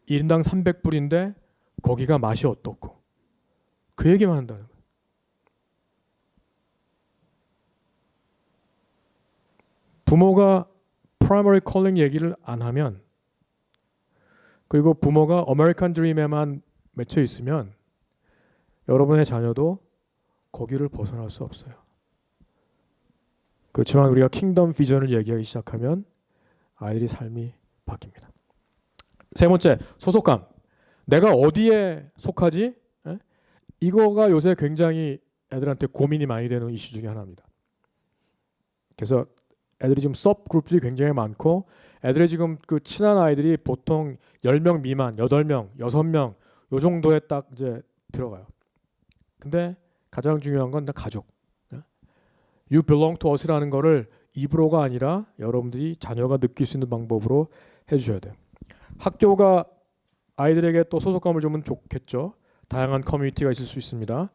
1인당 300불인데 거기가 맛이 어떻고 그 얘기만 한다는 거예요. 부모가 프라이머리 콜링 얘기를 안 하면 그리고 부모가 아메리칸 드림에만 맺혀 있으면 여러분의 자녀도 거기를 벗어날 수 없어요. 그렇지만 우리가 킹덤 비전을 얘기하기 시작하면 아이들의 삶이 바뀝니다. 세 번째, 소속감. 내가 어디에 속하지? 이거가 요새 굉장히 애들한테 고민이 많이 되는 이슈 중에 하나입니다. 그래서 애들이 지금 섭 그룹들이 굉장히 많고 애들이 지금 그 친한 아이들이 보통 10명 미만, 8명, 6명 요 정도에 딱 이제 들어가요. 근데 가장 중요한 건 가족. You belong to us라는 거를 입으로가 아니라 여러분들이 자녀가 느낄 수 있는 방법으로 해주셔야 돼요. 학교가 아이들에게 또 소속감을 주면 좋겠죠. 다양한 커뮤니티가 있을 수 있습니다.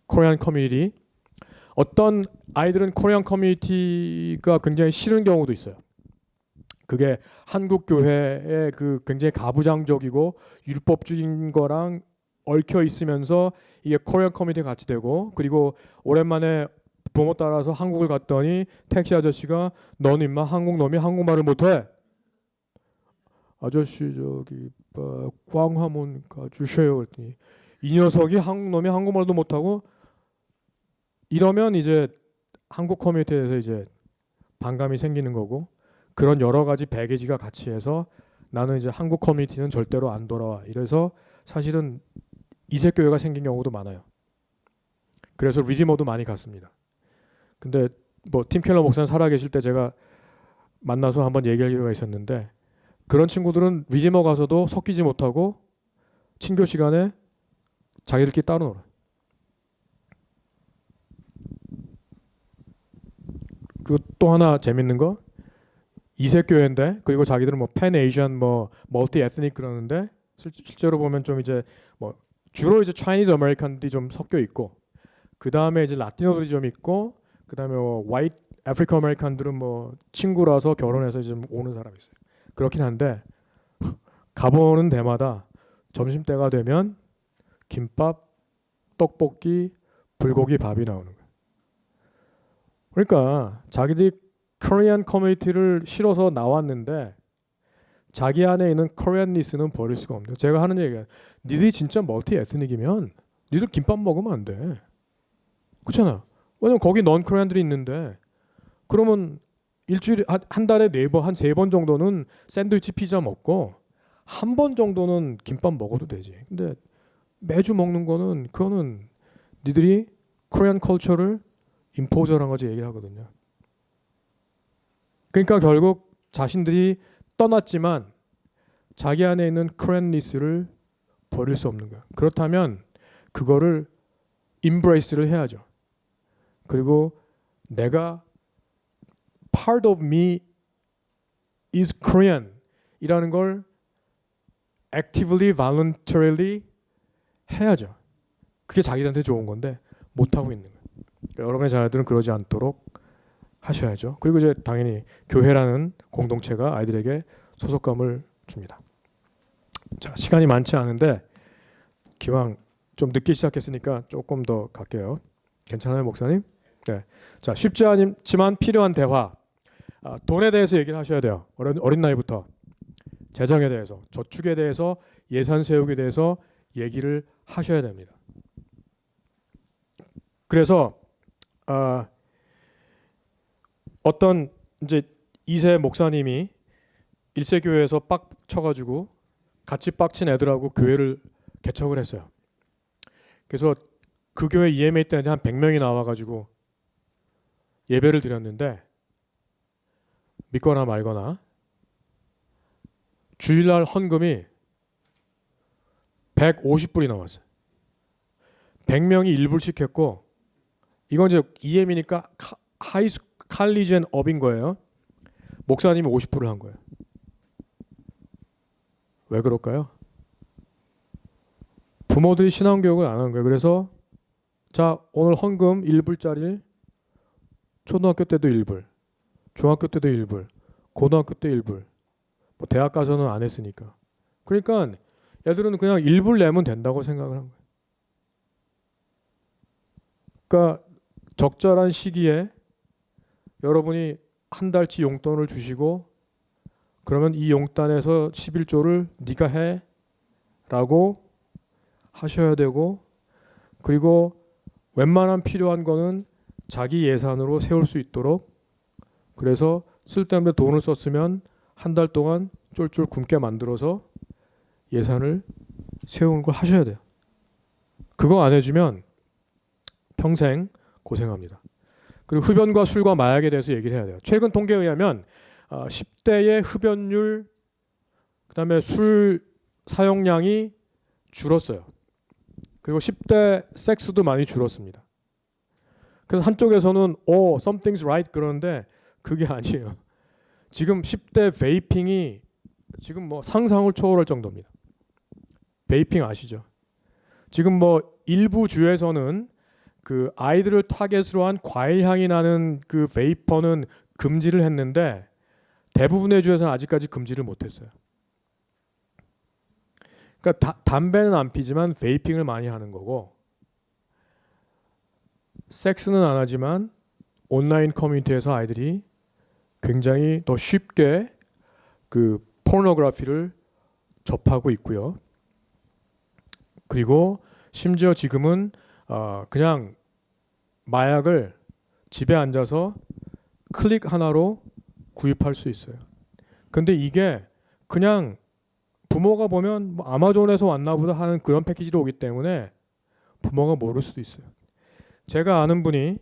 코리안 커뮤니티. 어떤 아이들은 코리안 커뮤니티가 굉장히 싫은 경우도 있어요. 그게 한국 교회의 그 굉장히 가부장적이고 율법적인 거랑 얽혀 있으면서 이게 코리안 커뮤니티가 같이 되고 그리고 오랜만에 부모 따라서 한국을 갔더니 택시 아저씨가 너는 임마 한국 놈이 한국말을 못해. 아저씨 저기 광화문 가주셔요 그랬더니 이 녀석이 한국 놈이 한국말도 못하고 이러면 이제 한국 커뮤니티에 대해서 이제 반감이 생기는 거고 그런 여러 가지 배계지가 같이 해서 나는 이제 한국 커뮤니티는 절대로 안 돌아와 이래서 사실은 이색교회가 생긴 경우도 많아요. 그래서 리디머도 많이 갔습니다. 근데 뭐 팀 켈러 목사님 살아계실 때 제가 만나서 한번 얘기할 기회가 있었는데 그런 친구들은 리디머 가서도 섞이지 못하고 친교 시간에 자기들끼리 따로 놀아요. 그리고 또 하나 재밌는 거 이색교회인데 그리고 자기들은 뭐 팬 에이시안 뭐 멀티 에스닉 그러는데 실제로 보면 좀 이제 뭐 주로 이제 차이니즈 아메리칸들이 좀 섞여 있고 그 다음에 이제 라티노들이 좀 있고 그 다음에 뭐 화이트 아프리카 아메리칸들은 뭐 친구라서 결혼해서 이제 오는 사람이 있어요. 그렇긴 한데 가보는 데마다 점심 때가 되면 김밥, 떡볶이, 불고기 밥이 나오는 거예요. 그러니까 자기들이 코리안 커뮤니티를 싫어서 나왔는데 자기 안에 있는 코리안니스는 버릴 수가 없네요. 제가 하는 얘기가 니들이 진짜 멀티 에스닉이면 니들 김밥 먹으면 안 돼. 그렇잖아. 왜냐면 거기 넌 코리안들이 있는데 그러면 일주일에 한 달에 4번, 한 3번 정도는 샌드위치 피자 먹고 한 번 정도는 김밥 먹어도 되지. 근데 매주 먹는 거는 그거는 니들이 코리안 컬처를 임포저라는 거지 얘기를 하거든요. 그러니까 결국 자신들이 떠났지만 자기 안에 있는 크랜리스를 버릴 수 없는 거야. 그렇다면 그거를 embrace를 해야죠. 그리고 내가 part of me is Korean 이라는 걸 actively, voluntarily 해야죠. 그게 자기한테 좋은 건데 못하고 있는 거예요. 여러분의 자녀들은 그러지 않도록 하셔야죠. 그리고 이제 당연히 교회라는 공동체가 아이들에게 소속감을 줍니다. 자, 시간이 많지 않은데 기왕 좀 늦게 시작했으니까 조금 더 갈게요. 괜찮아요, 목사님? 네. 자, 쉽지 않지만 필요한 대화. 돈에 대해서 얘기를 하셔야 돼요. 어린 나이부터. 재정에 대해서, 저축에 대해서, 예산 세우기에 대해서 얘기를 하셔야 됩니다. 그래서 어떤 이제 2세 목사님이 1세 교회에서 빡 쳐가지고 같이 빡친 애들하고 교회를 개척을 했어요. 그래서 그 교회 EMA 때는 한 100명이 나와가지고 예배를 드렸는데 믿거나 말거나 주일날 헌금이 150불이 나왔어요. 100명이 1불씩 했고 이건 이제 EM이니까 하이스 칼리지 앤 업인 거예요. 목사님이 50불을 한 거예요. 왜 그럴까요? 부모들이 신앙교육을 안 한 거예요. 그래서 자, 오늘 헌금 1불짜리 초등학교 때도 1불, 중학교 때도 1불, 고등학교 때 1불, 뭐 대학 가서는 안 했으니까. 그러니까 애들은 그냥 1불 내면 된다고 생각을 한 거예요. 그러니까 적절한 시기에 여러분이 한 달치 용돈을 주시고 그러면 이 용단에서 11조를 네가 해 라고 하셔야 되고 그리고 웬만한 필요한 거는 자기 예산으로 세울 수 있도록 그래서 쓸데없는 돈을 썼으면 한 달 동안 쫄쫄 굶게 만들어서 예산을 세우는 걸 하셔야 돼요. 그거 안 해주면 평생 고생합니다. 그리고 흡연과 술과 마약에 대해서 얘기를 해야 돼요. 최근 통계에 의하면 10대의 흡연율 그다음에 술 사용량이 줄었어요. 그리고 10대 섹스도 많이 줄었습니다. 그래서 한쪽에서는 something's right 그러는데 그게 아니에요. 지금 10대 베이핑이 지금 뭐 상상을 초월할 정도입니다. 베이핑 아시죠? 지금 뭐 일부 주에서는 그 아이들을 타겟으로 한 과일 향이 나는 그 베이퍼는 금지를 했는데 대부분의 주에서는 아직까지 금지를 못했어요. 그러니까 담배는 안 피지만 베이핑을 많이 하는 거고 섹스는 안 하지만 온라인 커뮤니티에서 아이들이 굉장히 더 쉽게 그 포르노그래피를 접하고 있고요. 그리고 심지어 지금은 그냥 마약을 집에 앉아서 클릭 하나로 구입할 수 있어요. 근데 이게 그냥 부모가 보면 뭐 아마존에서 왔나 보다 하는 그런 패키지로 오기 때문에 부모가 모를 수도 있어요. 제가 아는 분이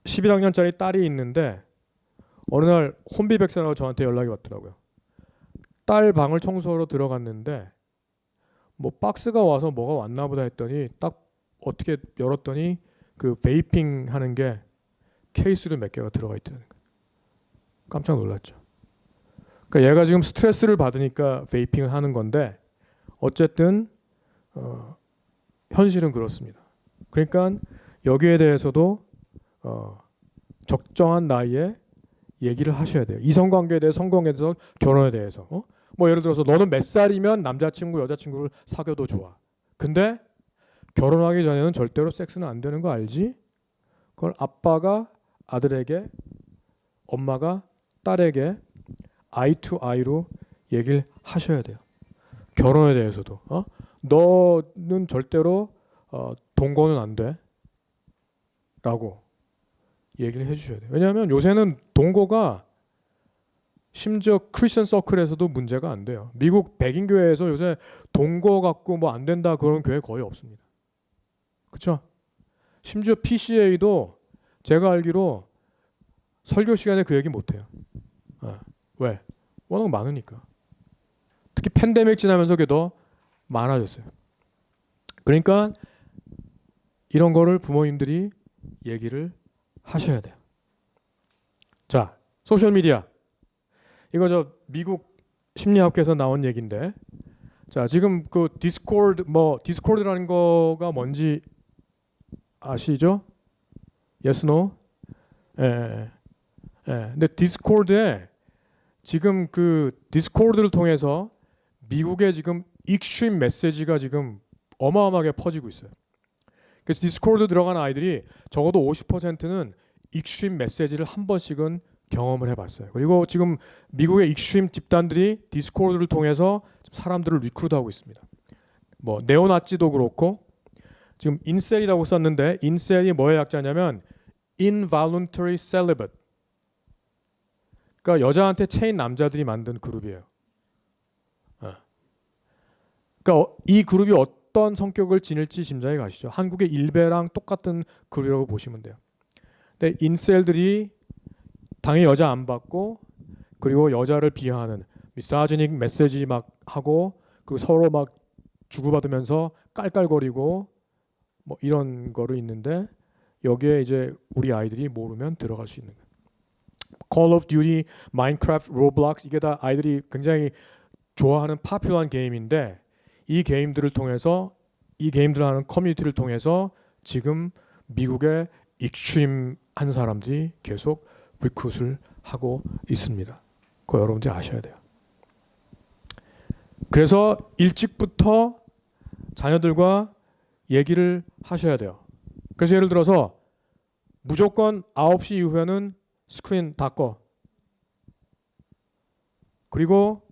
11학년짜리 딸이 있는데 어느 날 혼비백산하고 저한테 연락이 왔더라고요. 딸 방을 청소하러 들어갔는데 뭐 박스가 와서 뭐가 왔나 보다 했더니 딱 어떻게 열었더니 그 베이핑 하는 게 케이스로 몇 개가 들어가 있다는 거예요. 깜짝 놀랐죠. 그러니까 얘가 지금 스트레스를 받으니까 베이핑을 하는 건데 어쨌든 현실은 그렇습니다. 그러니까 여기에 대해서도 적정한 나이에 얘기를 하셔야 돼요. 이성관계에 대해서, 성관계에 대해서, 결혼에 대해서. 뭐 예를 들어서 너는 몇 살이면 남자친구, 여자친구를 사귀어도 좋아. 근데 결혼하기 전에는 절대로 섹스는 안 되는 거 알지? 그걸 아빠가 아들에게, 엄마가 딸에게 아이 투 아이로 얘기를 하셔야 돼요. 결혼에 대해서도. 너는 절대로 동거는 안 돼. 라고 얘기를 해주셔야 돼요. 왜냐하면 요새는 동거가 심지어 크리스천 서클에서도 문제가 안 돼요. 미국 백인 교회에서 요새 동거 갖고 뭐 안 된다 그런 교회 거의 없습니다. 그렇죠? 심지어 PCA도 제가 알기로 설교 시간에 그 얘기 못해요. 왜? 워낙 많으니까. 특히 팬데믹 지나면서 그게 더 많아졌어요. 그러니까 이런 거를 부모님들이 얘기를 하셔야 돼요. 자, 소셜미디어. 이거 저 미국 심리학에서 나온 얘기인데, 자, 지금 그 디스코드라는 거가 뭔지 아시죠? Yes, no? 예. 근데 디스코드에 지금 그 디스코드를 통해서 미국의 지금 익스트림 메시지가 지금 어마어마하게 퍼지고 있어요. 그래서 디스코드 들어간 아이들이 적어도 50%는 익스트림 메시지를 한 번씩은 경험을 해봤어요. 그리고 지금 미국의 익스트림 집단들이 디스코드를 통해서 사람들을 리크루트하고 있습니다. 뭐 네오나치도 그렇고 지금 인셀이라고 썼는데 인셀이 뭐의 약자냐면 involuntary celibate. 그러니까 여자한테 체인 남자들이 만든 그룹이에요. 그러니까 이 그룹이 어떤 성격을 지닐지 짐작이 가시죠. 한국의 일베랑 똑같은 그룹이라고 보시면 돼요. 근데 인셀들이 당연히 여자 안 받고 그리고 여자를 비하하는 미사지닉 메시지 막 하고 그리고 서로 막 주고받으면서 깔깔거리고 뭐 이런 거를 있는데 여기에 이제 우리 아이들이 모르면 들어갈 수 있는 거예요. Call of Duty, Minecraft, Roblox 이게 다 아이들이 굉장히 좋아하는 파퓰러한 게임인데 이 게임들을 통해서 이 게임들을 하는 커뮤니티를 통해서 지금 미국의 익스트림한 사람들이 계속 리크루트를 하고 있습니다. 그거 여러분들이 아셔야 돼요. 그래서 일찍부터 자녀들과 얘기를 하셔야 돼요. 그래서 예를 들어서 무조건 9시 이후에는 스크린 다 꺼. 그리고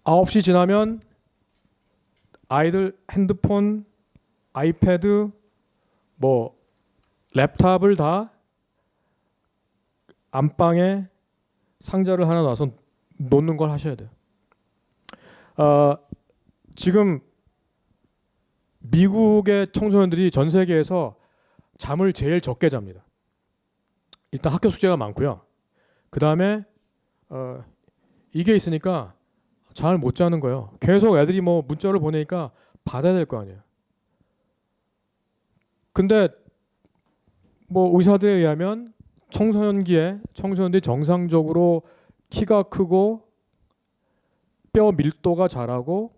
아홉 시 지나면 아이들 핸드폰, 아이패드, 뭐 랩탑을 다 안방에 상자를 하나 놔서 놓는 걸 하셔야 돼요. 지금 미국의 청소년들이 전 세계에서 잠을 제일 적게 잡니다. 일단 학교 숙제가 많고요. 그 다음에 이게 있으니까 잠을 못 자는 거예요. 계속 애들이 뭐 문자를 보내니까 받아야 될 거 아니에요. 근데 뭐 의사들에 의하면 청소년기에 청소년들이 정상적으로 키가 크고 뼈 밀도가 자라고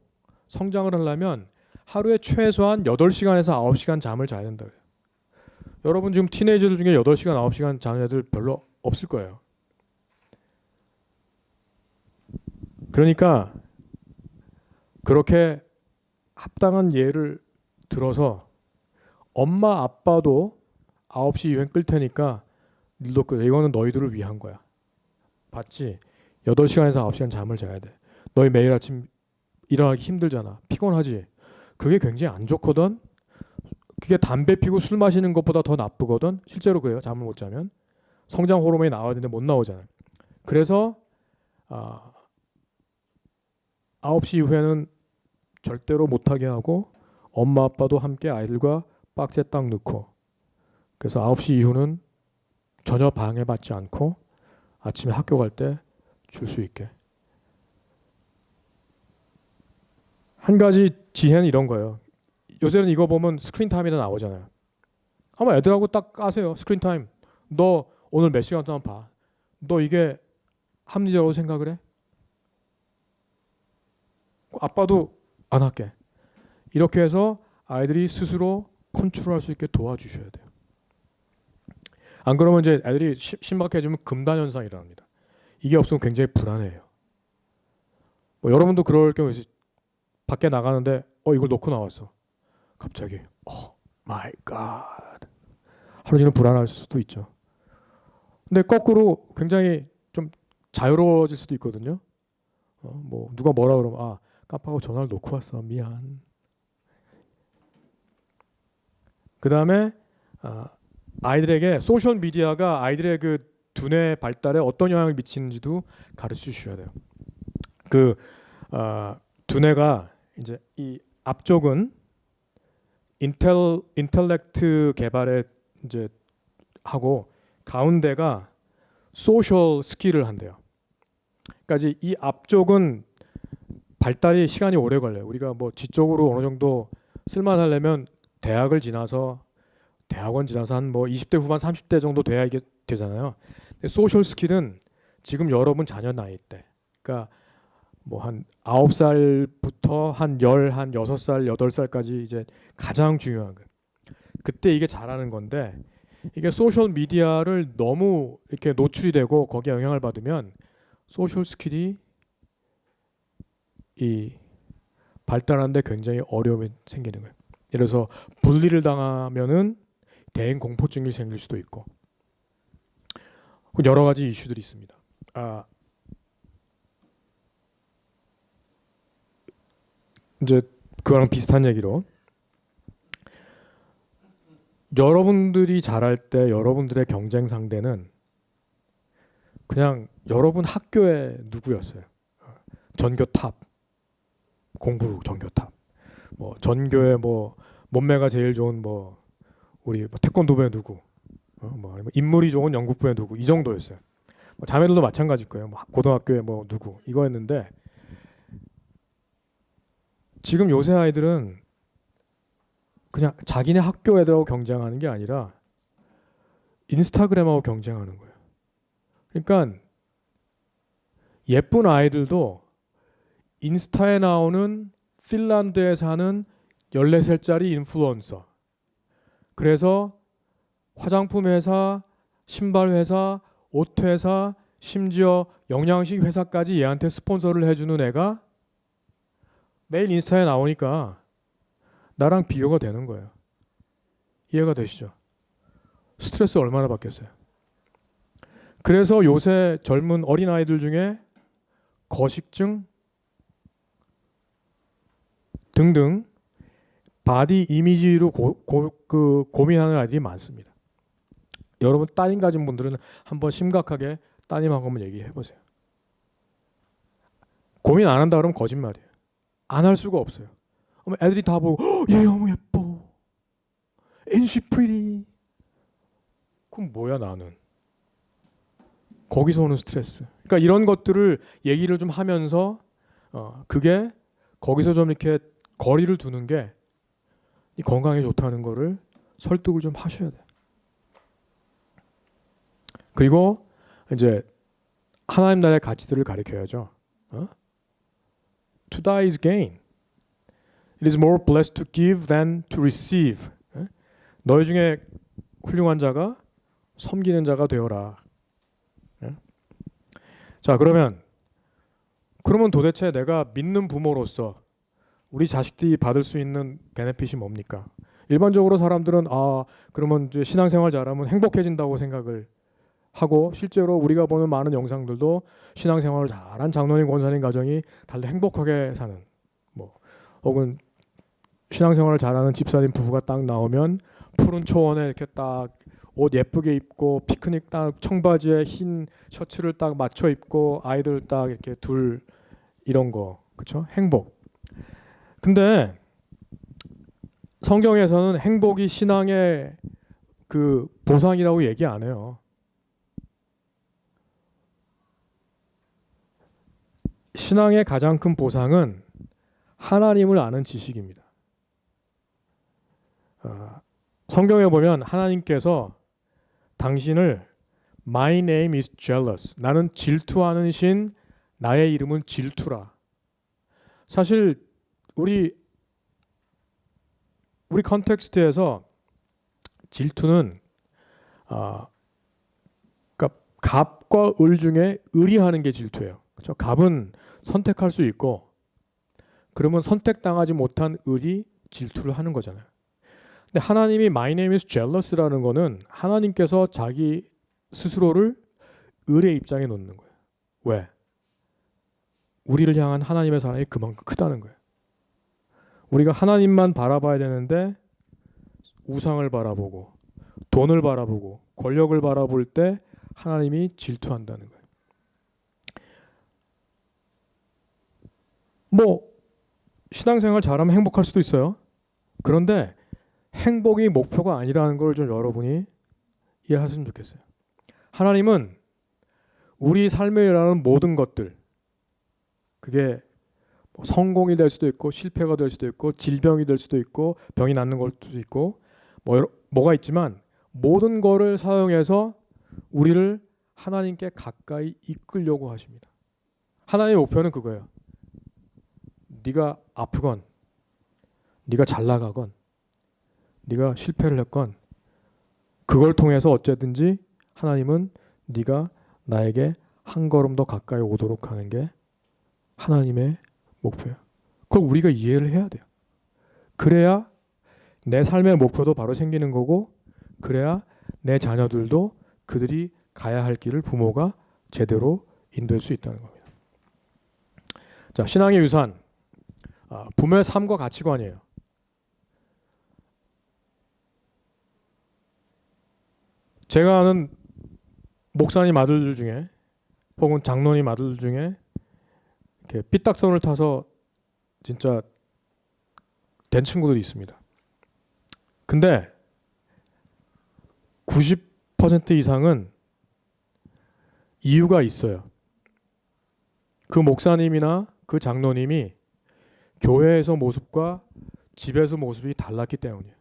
성장을 하려면 하루에 최소한 8시간에서 9시간 잠을 자야 된다고요. 여러분 지금 티네이저들 중에 8시간, 9시간 자는 애들 별로 없을 거예요. 그러니까 그렇게 합당한 예를 들어서 엄마 아빠도 9시 이후엔 끌 테니까 일도 끄. 이거는 너희들을 위한 거야. 봤지? 8시간에서 9시간 잠을 자야 돼. 너희 매일 아침 일어나기 힘들잖아. 피곤하지? 그게 굉장히 안 좋거든. 그게 담배 피고 술 마시는 것보다 더 나쁘거든. 실제로 그래요. 잠을 못 자면. 성장 호르몬이 나와야 되는데 못 나오잖아요. 그래서 9시 이후에는 절대로 못하게 하고 엄마 아빠도 함께 아이들과 박스에 딱 넣고 그래서 9시 이후는 전혀 방해받지 않고 아침에 학교 갈 때 줄 수 있게. 한 가지 지혜는 이런 거예요. 요새는 이거 보면 스크린 타임이다 나오잖아요. 한번 애들하고 딱 까세요. 스크린 타임. 너 오늘 몇 시간 동안 봐. 너 이게 합리적으로 생각을 해? 아빠도 안 할게. 이렇게 해서 아이들이 스스로 컨트롤할 수 있게 도와주셔야 돼요. 안 그러면 이제 애들이 심각해지면 금단 현상이 일어납니다. 이게 없으면 굉장히 불안해요. 뭐 여러분도 그럴 경우에 밖에 나가는데 이걸 놓고 나왔어. 갑자기 마이 갓 하루 종일 불안할 수도 있죠. 근데 거꾸로 굉장히 좀 자유로워질 수도 있거든요. 뭐 누가 뭐라 그러면 깜빡하고 전화를 놓고 왔어. 미안. 그 다음에 아이들에게 소셜 미디어가 아이들의 그 두뇌 발달에 어떤 영향을 미치는지도 가르쳐 주셔야 돼요. 그 두뇌가 이제 이 앞쪽은 인텔렉트 개발에 이제 하고 가운데가 소셜 스킬을 한대요. 그러니까 이 앞쪽은 발달이 시간이 오래 걸려요. 우리가 뭐 지적으로 어느 정도 쓸만하려면 대학원 지나서 한 뭐 20대 후반 30대 정도 돼야 이게 되잖아요. 근데 소셜 스킬은 지금 여러분 자녀 나이 때, 그러니까 뭐 한 9살부터 한 6살, 8살까지 이제 가장 중요한 거예요. 그때 이게 잘하는 건데, 이게 소셜 미디어를 너무 이렇게 노출이 되고 거기에 영향을 받으면 소셜 스킬이 이 발달하는데 굉장히 어려움이 생기는 거예요. 예를 들어서 분리를 당하면은 대인 공포증이 생길 수도 있고 여러 가지 이슈들이 있습니다. 이제 그거랑 비슷한 얘기로 여러분들이 잘할 때 여러분들의 경쟁 상대는 그냥 여러분 학교의 누구였어요. 전교 탑, 공부 전교 탑, 뭐 전교에 뭐 몸매가 제일 좋은 뭐 우리 뭐 태권도부의 누구, 뭐 아니면 인물이 좋은 연극부의 누구, 이 정도였어요. 뭐 자매들도 마찬가지일 거예요. 뭐 고등학교에 뭐 누구 이거였는데, 지금 요새 아이들은 그냥 자기네 학교 애들하고 경쟁하는 게 아니라 인스타그램하고 경쟁하는 거예요. 그러니까 예쁜 아이들도 인스타에 나오는 핀란드에 사는 14살짜리 인플루언서, 그래서 화장품 회사, 신발 회사, 옷 회사, 심지어 영양식 회사까지 얘한테 스폰서를 해주는 애가 매일 인스타에 나오니까 나랑 비교가 되는 거예요. 이해가 되시죠? 스트레스 얼마나 받겠어요. 그래서 요새 젊은 어린아이들 중에 거식증 등등 바디 이미지로 고민하는 아이들이 많습니다. 여러분 따님 가진 분들은 한번 심각하게 따님하고 한번 얘기해 보세요. 고민 안 한다 그러면 거짓말이에요. 안 할 수가 없어요. 애들이 다 보고 얘 너무 예뻐, Ain't she pretty? 그럼 뭐야 나는? 거기서 오는 스트레스. 그러니까 이런 것들을 얘기를 좀 하면서 그게 거기서 좀 이렇게 거리를 두는 게 이 건강에 좋다는 거를 설득을 좀 하셔야 돼요. 그리고 이제 하나님 나라의 가치들을 가르쳐야죠. To die is gain. It is more blessed to give than to receive. 너희 중에 훌륭한 자가 섬기는 자가 되어라. 자, 그러면 도대체 내가 믿는 부모로서 우리 자식들이 받을 수 있는 베네핏이 뭡니까? 일반적으로 사람들은 그러면 이제 신앙생활 잘하면 행복해진다고 생각을 하고, 실제로 우리가 보는 많은 영상들도 신앙생활을 잘한 장로님, 권사님 가정이 달리 행복하게 사는, 뭐 혹은 신앙생활을 잘하는 집사님 부부가 딱 나오면 푸른 초원에 이렇게 딱 옷 예쁘게 입고 피크닉 딱 청바지에 흰 셔츠를 딱 맞춰 입고 아이들 딱 이렇게 둘, 이런 거, 그렇죠? 행복. 근데 성경에서는 행복이 신앙의 그 보상이라고 얘기 안 해요. 신앙의 가장 큰 보상은 하나님을 아는 지식입니다. 성경에 보면 하나님께서 당신을 My name is jealous, 나는 질투하는 신, 나의 이름은 질투라. 사실 우리 컨텍스트에서 질투는 그러니까 갑과 을 중에 을이 하는 게 질투예요. 그렇죠? 갑은 선택할 수 있고, 그러면 선택당하지 못한 을이 질투를 하는 거잖아요. 근데 하나님이 My name is jealous라는 거는 하나님께서 자기 스스로를 을의 입장에 놓는 거예요. 왜? 우리를 향한 하나님의 사랑이 그만큼 크다는 거예요. 우리가 하나님만 바라봐야 되는데 우상을 바라보고 돈을 바라보고 권력을 바라볼 때 하나님이 질투한다는 거예요. 뭐 신앙생활 잘하면 행복할 수도 있어요. 그런데 행복이 목표가 아니라는 걸 좀 여러분이 이해하셨으면 좋겠어요. 하나님은 우리 삶에 일어나는 모든 것들, 그게 뭐 성공이 될 수도 있고 실패가 될 수도 있고 질병이 될 수도 있고 병이 낫는 것도 있고 뭐가 있지만 모든 거를 사용해서 우리를 하나님께 가까이 이끌려고 하십니다. 하나님의 목표는 그거예요. 네가 아프건 네가 잘 나가건 네가 실패를 했건 그걸 통해서 어쨌든지 하나님은 네가 나에게 한 걸음 더 가까이 오도록 하는 게 하나님의 목표예요. 그걸 우리가 이해를 해야 돼요. 그래야 내 삶의 목표도 바로 생기는 거고 그래야 내 자녀들도 그들이 가야 할 길을 부모가 제대로 인도할 수 있다는 겁니다. 자, 신앙의 유산, 부모의 삶과 가치관이에요. 제가 아는 목사님 아들들 중에 혹은 장로님 아들들 중에 이렇게 삐딱선을 타서 진짜 된 친구들이 있습니다. 근데 90% 이상은 이유가 있어요. 그 목사님이나 그 장로님이 교회에서 모습과 집에서 모습이 달랐기 때문이에요.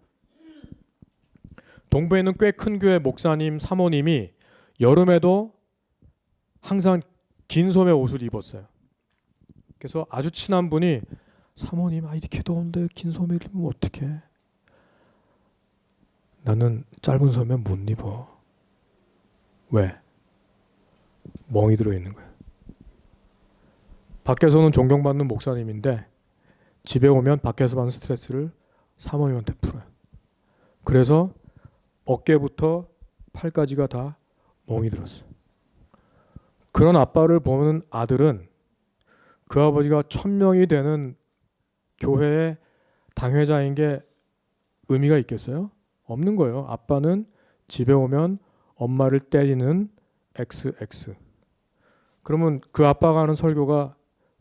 동부에 있는 꽤 큰 교회 목사님 사모님이 여름에도 항상 긴 소매 옷을 입었어요. 그래서 아주 친한 분이 사모님 이렇게 더운데 긴 소매를 입으면 어떡해? 나는 짧은 소매 못 입어. 왜? 멍이 들어있는 거야. 밖에서는 존경받는 목사님인데 집에 오면 밖에서 받는 스트레스를 사모님한테 풀어요. 그래서 어깨부터 팔까지가 다 멍이 들었어요. 그런 아빠를 보는 아들은 그 아버지가 1000명이 되는 교회의 당회자인 게 의미가 있겠어요? 없는 거예요. 아빠는 집에 오면 엄마를 때리는 XX. 그러면 그 아빠가 하는 설교가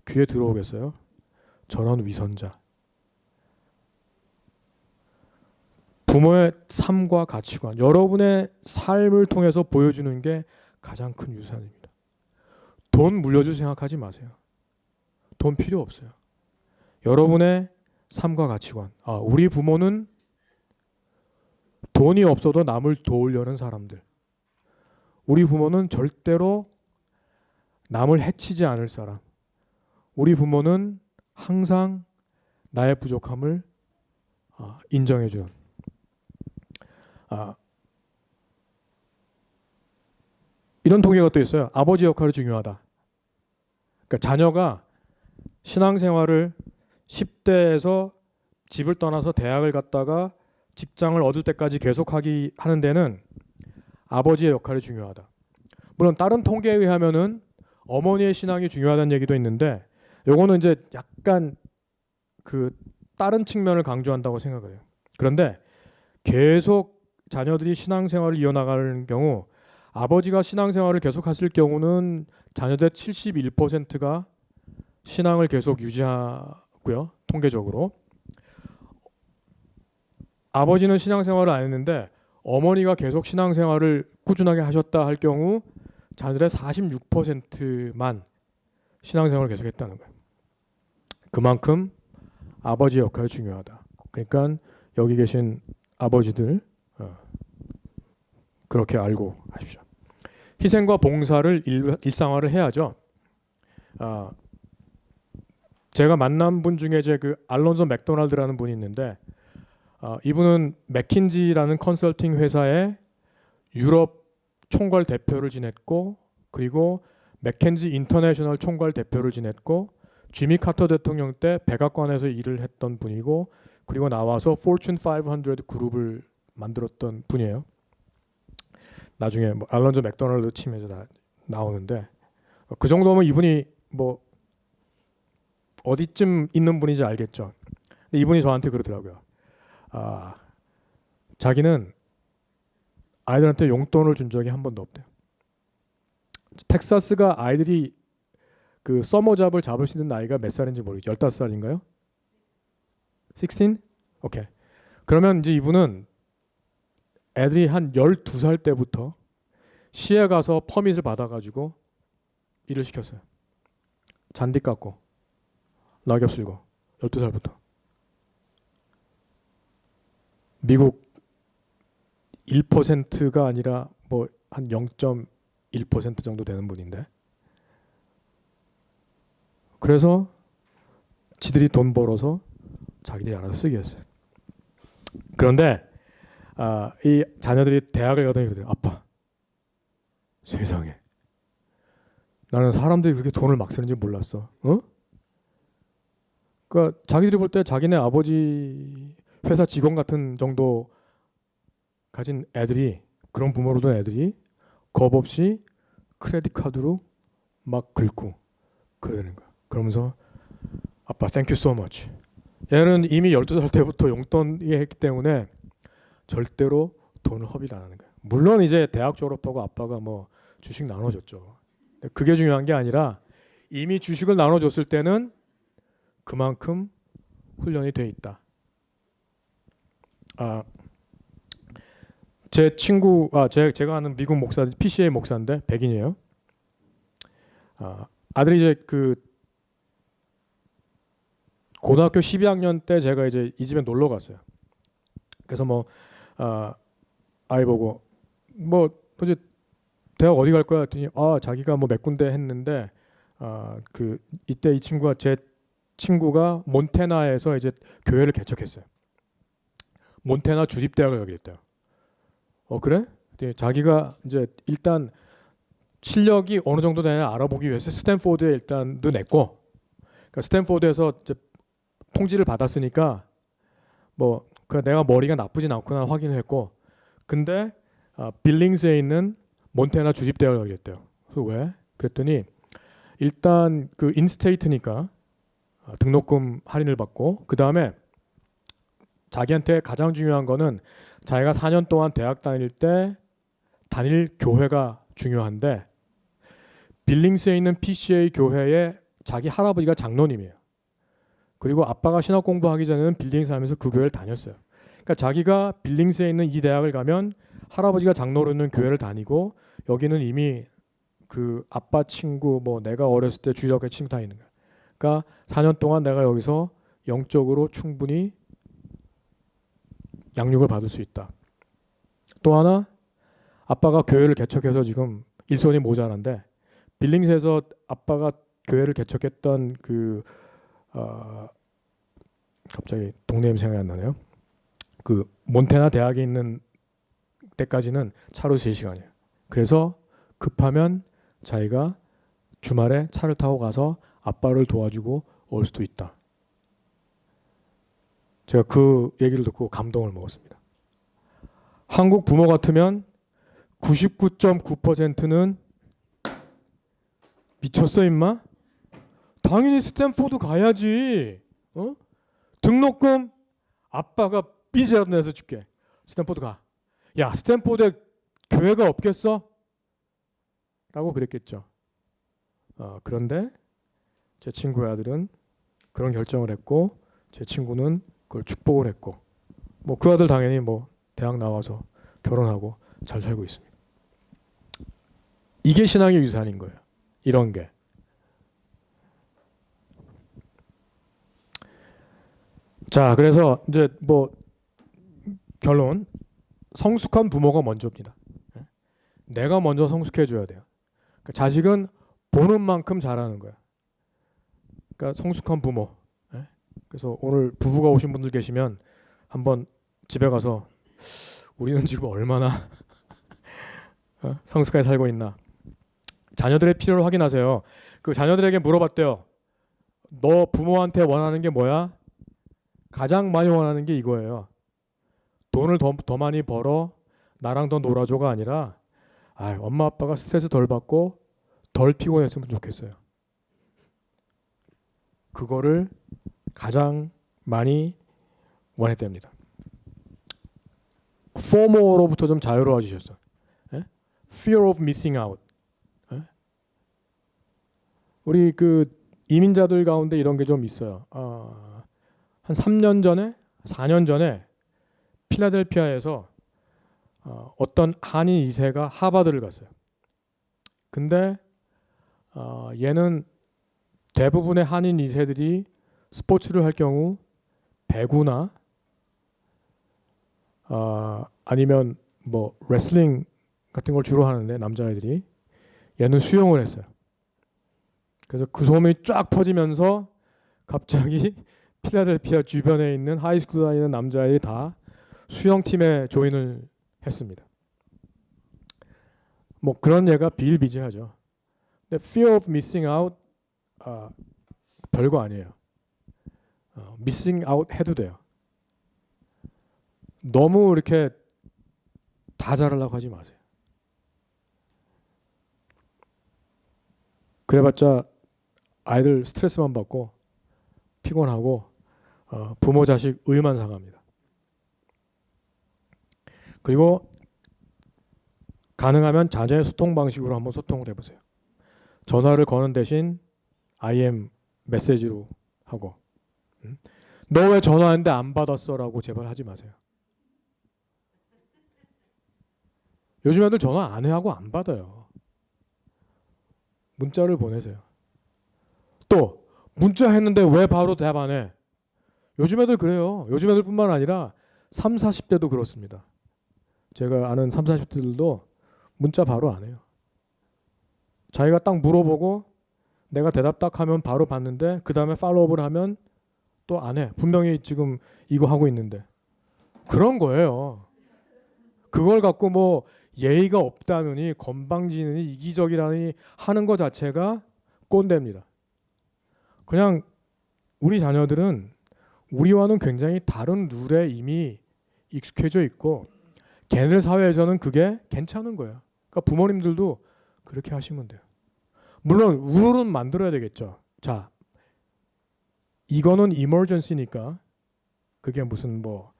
귀에 들어오겠어요? 저런 위선자. 부모의 삶과 가치관, 여러분의 삶을 통해서 보여주는 게 가장 큰 유산입니다. 돈 물려줄 생각하지 마세요. 돈 필요 없어요. 여러분의 삶과 가치관. 우리 부모는 돈이 없어도 남을 도우려는 사람들. 우리 부모는 절대로 남을 해치지 않을 사람. 우리 부모는 항상 나의 부족함을 인정해 주는. 이런 통계가 또 있어요. 아버지 역할이 중요하다. 그러니까 자녀가 신앙생활을 10대에서 집을 떠나서 대학을 갔다가 직장을 얻을 때까지 계속하기 하는 데는 아버지의 역할이 중요하다. 물론 다른 통계에 의하면은 어머니의 신앙이 중요하다는 얘기도 있는데 요거는 이제 약간 그 다른 측면을 강조한다고 생각을 해요. 그런데 계속 자녀들이 신앙생활을 이어나가는 경우 아버지가 신앙생활을 계속했을 경우는 자녀들 71%가 신앙을 계속 유지하고요. 통계적으로. 아버지는 신앙생활을 안 했는데 어머니가 계속 신앙생활을 꾸준하게 하셨다 할 경우 자녀들의 46%만 신앙생활을 계속했다는 거예요. 그만큼 아버지의 역할이 중요하다. 그러니까 여기 계신 아버지들 그렇게 알고 하십시오. 희생과 봉사를 일상화를 해야죠. 제가 만난 분 중에 이제 그 알론소 맥도날드라는 분이 있는데 이분은 맥킨지라는 컨설팅 회사의 유럽 총괄 대표를 지냈고 그리고 맥켄지 인터내셔널 총괄 대표를 지냈고 지미 카터 대통령 때 백악관에서 일을 했던 분이고 그리고 나와서 포춘 500 그룹을 만들었던 분이에요. 나중에 뭐 알론소 맥도날드 치면서 다 나오는데 그 정도면 이분이 뭐 어디쯤 있는 분인지 알겠죠. 근데 이분이 저한테 그러더라고요. 자기는 아이들한테 용돈을 준 적이 한 번도 없대요. 텍사스가 아이들이 그 서머잡을 잡을 수 있는 나이가 몇 살인지 모르겠어요. 15살인가요? 16? 오케이. 그러면 이제 이분은 애들이 한 12살 때부터 시에 가서 퍼밋을 받아가지고 일을 시켰어요. 잔디 깎고 낙엽 쓸고 12살부터. 미국 1%가 아니라 뭐 한 0.1% 정도 되는 분인데, 그래서 지들이 돈 벌어서 자기들이 알아서 쓰게 했어요. 그런데 이 자녀들이 대학을 가더니 그러더라고요. 아빠, 세상에, 나는 사람들이 그렇게 돈을 막 쓰는지 몰랐어. 어? 그러니까 자기들이 볼 때 자기네 아버지 회사 직원 같은 정도 가진 애들이, 그런 부모로 된 애들이 겁 없이 크레딧 카드로 막 긁고 그러는 거야. 그러면서 아빠 thank you so much. 얘는 이미 12살 때부터 용돈이 했기 때문에 절대로 돈을 허비를 안 하는 거야. 물론 이제 대학 졸업하고 아빠가 뭐 주식 나눠줬죠. 근데 그게 중요한 게 아니라 이미 주식을 나눠줬을 때는 그만큼 훈련이 돼 있다. 제 친구, 제가 아는 미국 목사, PCA 목사인데 백인이에요. 아들이 이제 그 고등학교 12학년 때 제가 이제 이 집에 놀러 갔어요. 그래서 뭐 아이 보고 뭐 이제 대학 어디 갈 거야 했더니 자기가 뭐 몇 군데 했는데 그 이때 이 친구가, 제 친구가 몬태나에서 이제 교회를 개척했어요. 몬태나 주립대학을 가게 됐대요. 그래? 자기가 이제 일단 실력이 어느 정도 되냐 알아보기 위해서 스탠포드에 일단도 냈고, 그러니까 스탠포드에서 이제 통지를 받았으니까 뭐 내가 머리가 나쁘진 않구나 확인을 했고, 근데 빌링스에 있는 몬태나 주립대학을 가게 됐대요. 그래서 왜? 그랬더니 일단 그 인스테이트니까 등록금 할인을 받고, 그 다음에 자기한테 가장 중요한 거는 자기가 4년 동안 대학 다닐 때 다닐 교회가 중요한데, 빌링스에 있는 PCA 교회에 자기 할아버지가 장로님이에요. 그리고 아빠가 신학 공부하기 전에는 빌링스 하면서 그 교회를 다녔어요. 그러니까 자기가 빌링스에 있는 이 대학을 가면 할아버지가 장로로 있는 교회를 다니고, 여기는 이미 그 아빠 친구, 뭐 내가 어렸을 때 주일학교 친구 다 있는 거야. 그러니까 4년 동안 내가 여기서 영적으로 충분히 양육을 받을 수 있다. 또 하나, 아빠가 교회를 개척해서 지금 일손이 모자란데, 빌링스에서 아빠가 교회를 개척했던 그 갑자기 동네 이름 생각이 안 나네요. 그 몬태나 대학에 있는 때까지는 차로 3시간이에요. 그래서 급하면 자기가 주말에 차를 타고 가서 아빠를 도와주고 올 수도 있다. 제가 그 얘기를 듣고 감동을 먹었습니다. 한국 부모 같으면 99.9%는 미쳤어 임마? 당연히 스탠포드 가야지. 등록금 아빠가 빚이라도 내서 줄게. 스탠포드 가. 야, 스탠포드에 교회가 없겠어? 라고 그랬겠죠. 그런데 제 친구의 아들은 그런 결정을 했고, 제 친구는 그걸 축복을 했고, 뭐 그 아들 당연히 뭐 대학 나와서 결혼하고 잘 살고 있습니다. 이게 신앙의 유산인 거예요. 이런 게. 자, 그래서 이제 뭐 결론, 성숙한 부모가 먼저입니다. 내가 먼저 성숙해 줘야 돼요. 그러니까 자식은 보는 만큼 잘하는 거야. 그러니까 성숙한 부모. 그래서 오늘 부부가 오신 분들 계시면 한번 집에 가서 우리는 지금 얼마나 성숙하게 살고 있나, 자녀들의 필요를 확인하세요. 그 자녀들에게 물어봤대요. 너 부모한테 원하는 게 뭐야? 가장 많이 원하는 게 이거예요. 돈을 더 많이 벌어 나랑 더 놀아줘가 아니라, 엄마 아빠가 스트레스 덜 받고 덜 피곤했으면 좋겠어요. 그거를 가장 많이 원했답니다. FOMO로부터 좀 자유로워지셨어. Fear of missing out. 우리 그 이민자들 가운데 이런 게 좀 있어요. 한 3년 전에 4년 전에 필라델피아에서 어떤 한인 2세가 하버드를 갔어요. 근데 얘는 대부분의 한인 2세들이 스포츠를 할 경우 배구나 아니면 뭐 레슬링 같은 걸 주로 하는데 남자애들이 얘는 수영을 했어요. 그래서 그 소문이 쫙 퍼지면서 갑자기 필라델피아 주변에 있는 하이스쿨 다니는 남자애들이 다 수영팀에 조인을 했습니다. 뭐 그런 예가 비일비재하죠. 근데 fear of missing out 별거 아니에요. missing out 해도 돼요. 너무 이렇게 다 잘하려고 하지 마세요. 그래봤자 아이들 스트레스만 받고 피곤하고 부모 자식 의만 상합니다. 그리고 가능하면 자녀의 소통 방식으로 한번 소통을 해보세요. 전화를 거는 대신 IM 메시지로 하고 너 왜 전화했는데 안 받았어? 라고 제발 하지 마세요. 요즘 애들 전화 안 해하고 안 받아요. 문자를 보내세요. 또 문자 했는데 왜 바로 대답 안 해? 요즘 애들 그래요. 요즘 애들뿐만 아니라 3, 40대도 그렇습니다. 제가 아는 3, 40대들도 문자 바로 안 해요. 자기가 딱 물어보고 내가 대답 딱 하면 바로 받는데 그 다음에 팔로우업을 하면 또 안 해. 분명히 지금 이거 하고 있는데. 그런 거예요. 그걸 갖고 뭐 예의가 없다느니 건방지느니 이기적이라니 하는 것 자체가 꼰대입니다. 그냥 우리 자녀들은 우리와는 굉장히 다른 룰에 이미 익숙해져 있고 걔네들 사회에서는 그게 괜찮은 거예요. 그러니까 부모님들도 그렇게 하시면 돼요. 물론 룰은 만들어야 되겠죠. 자, 이거는 emergency니까 그게 무슨 뭐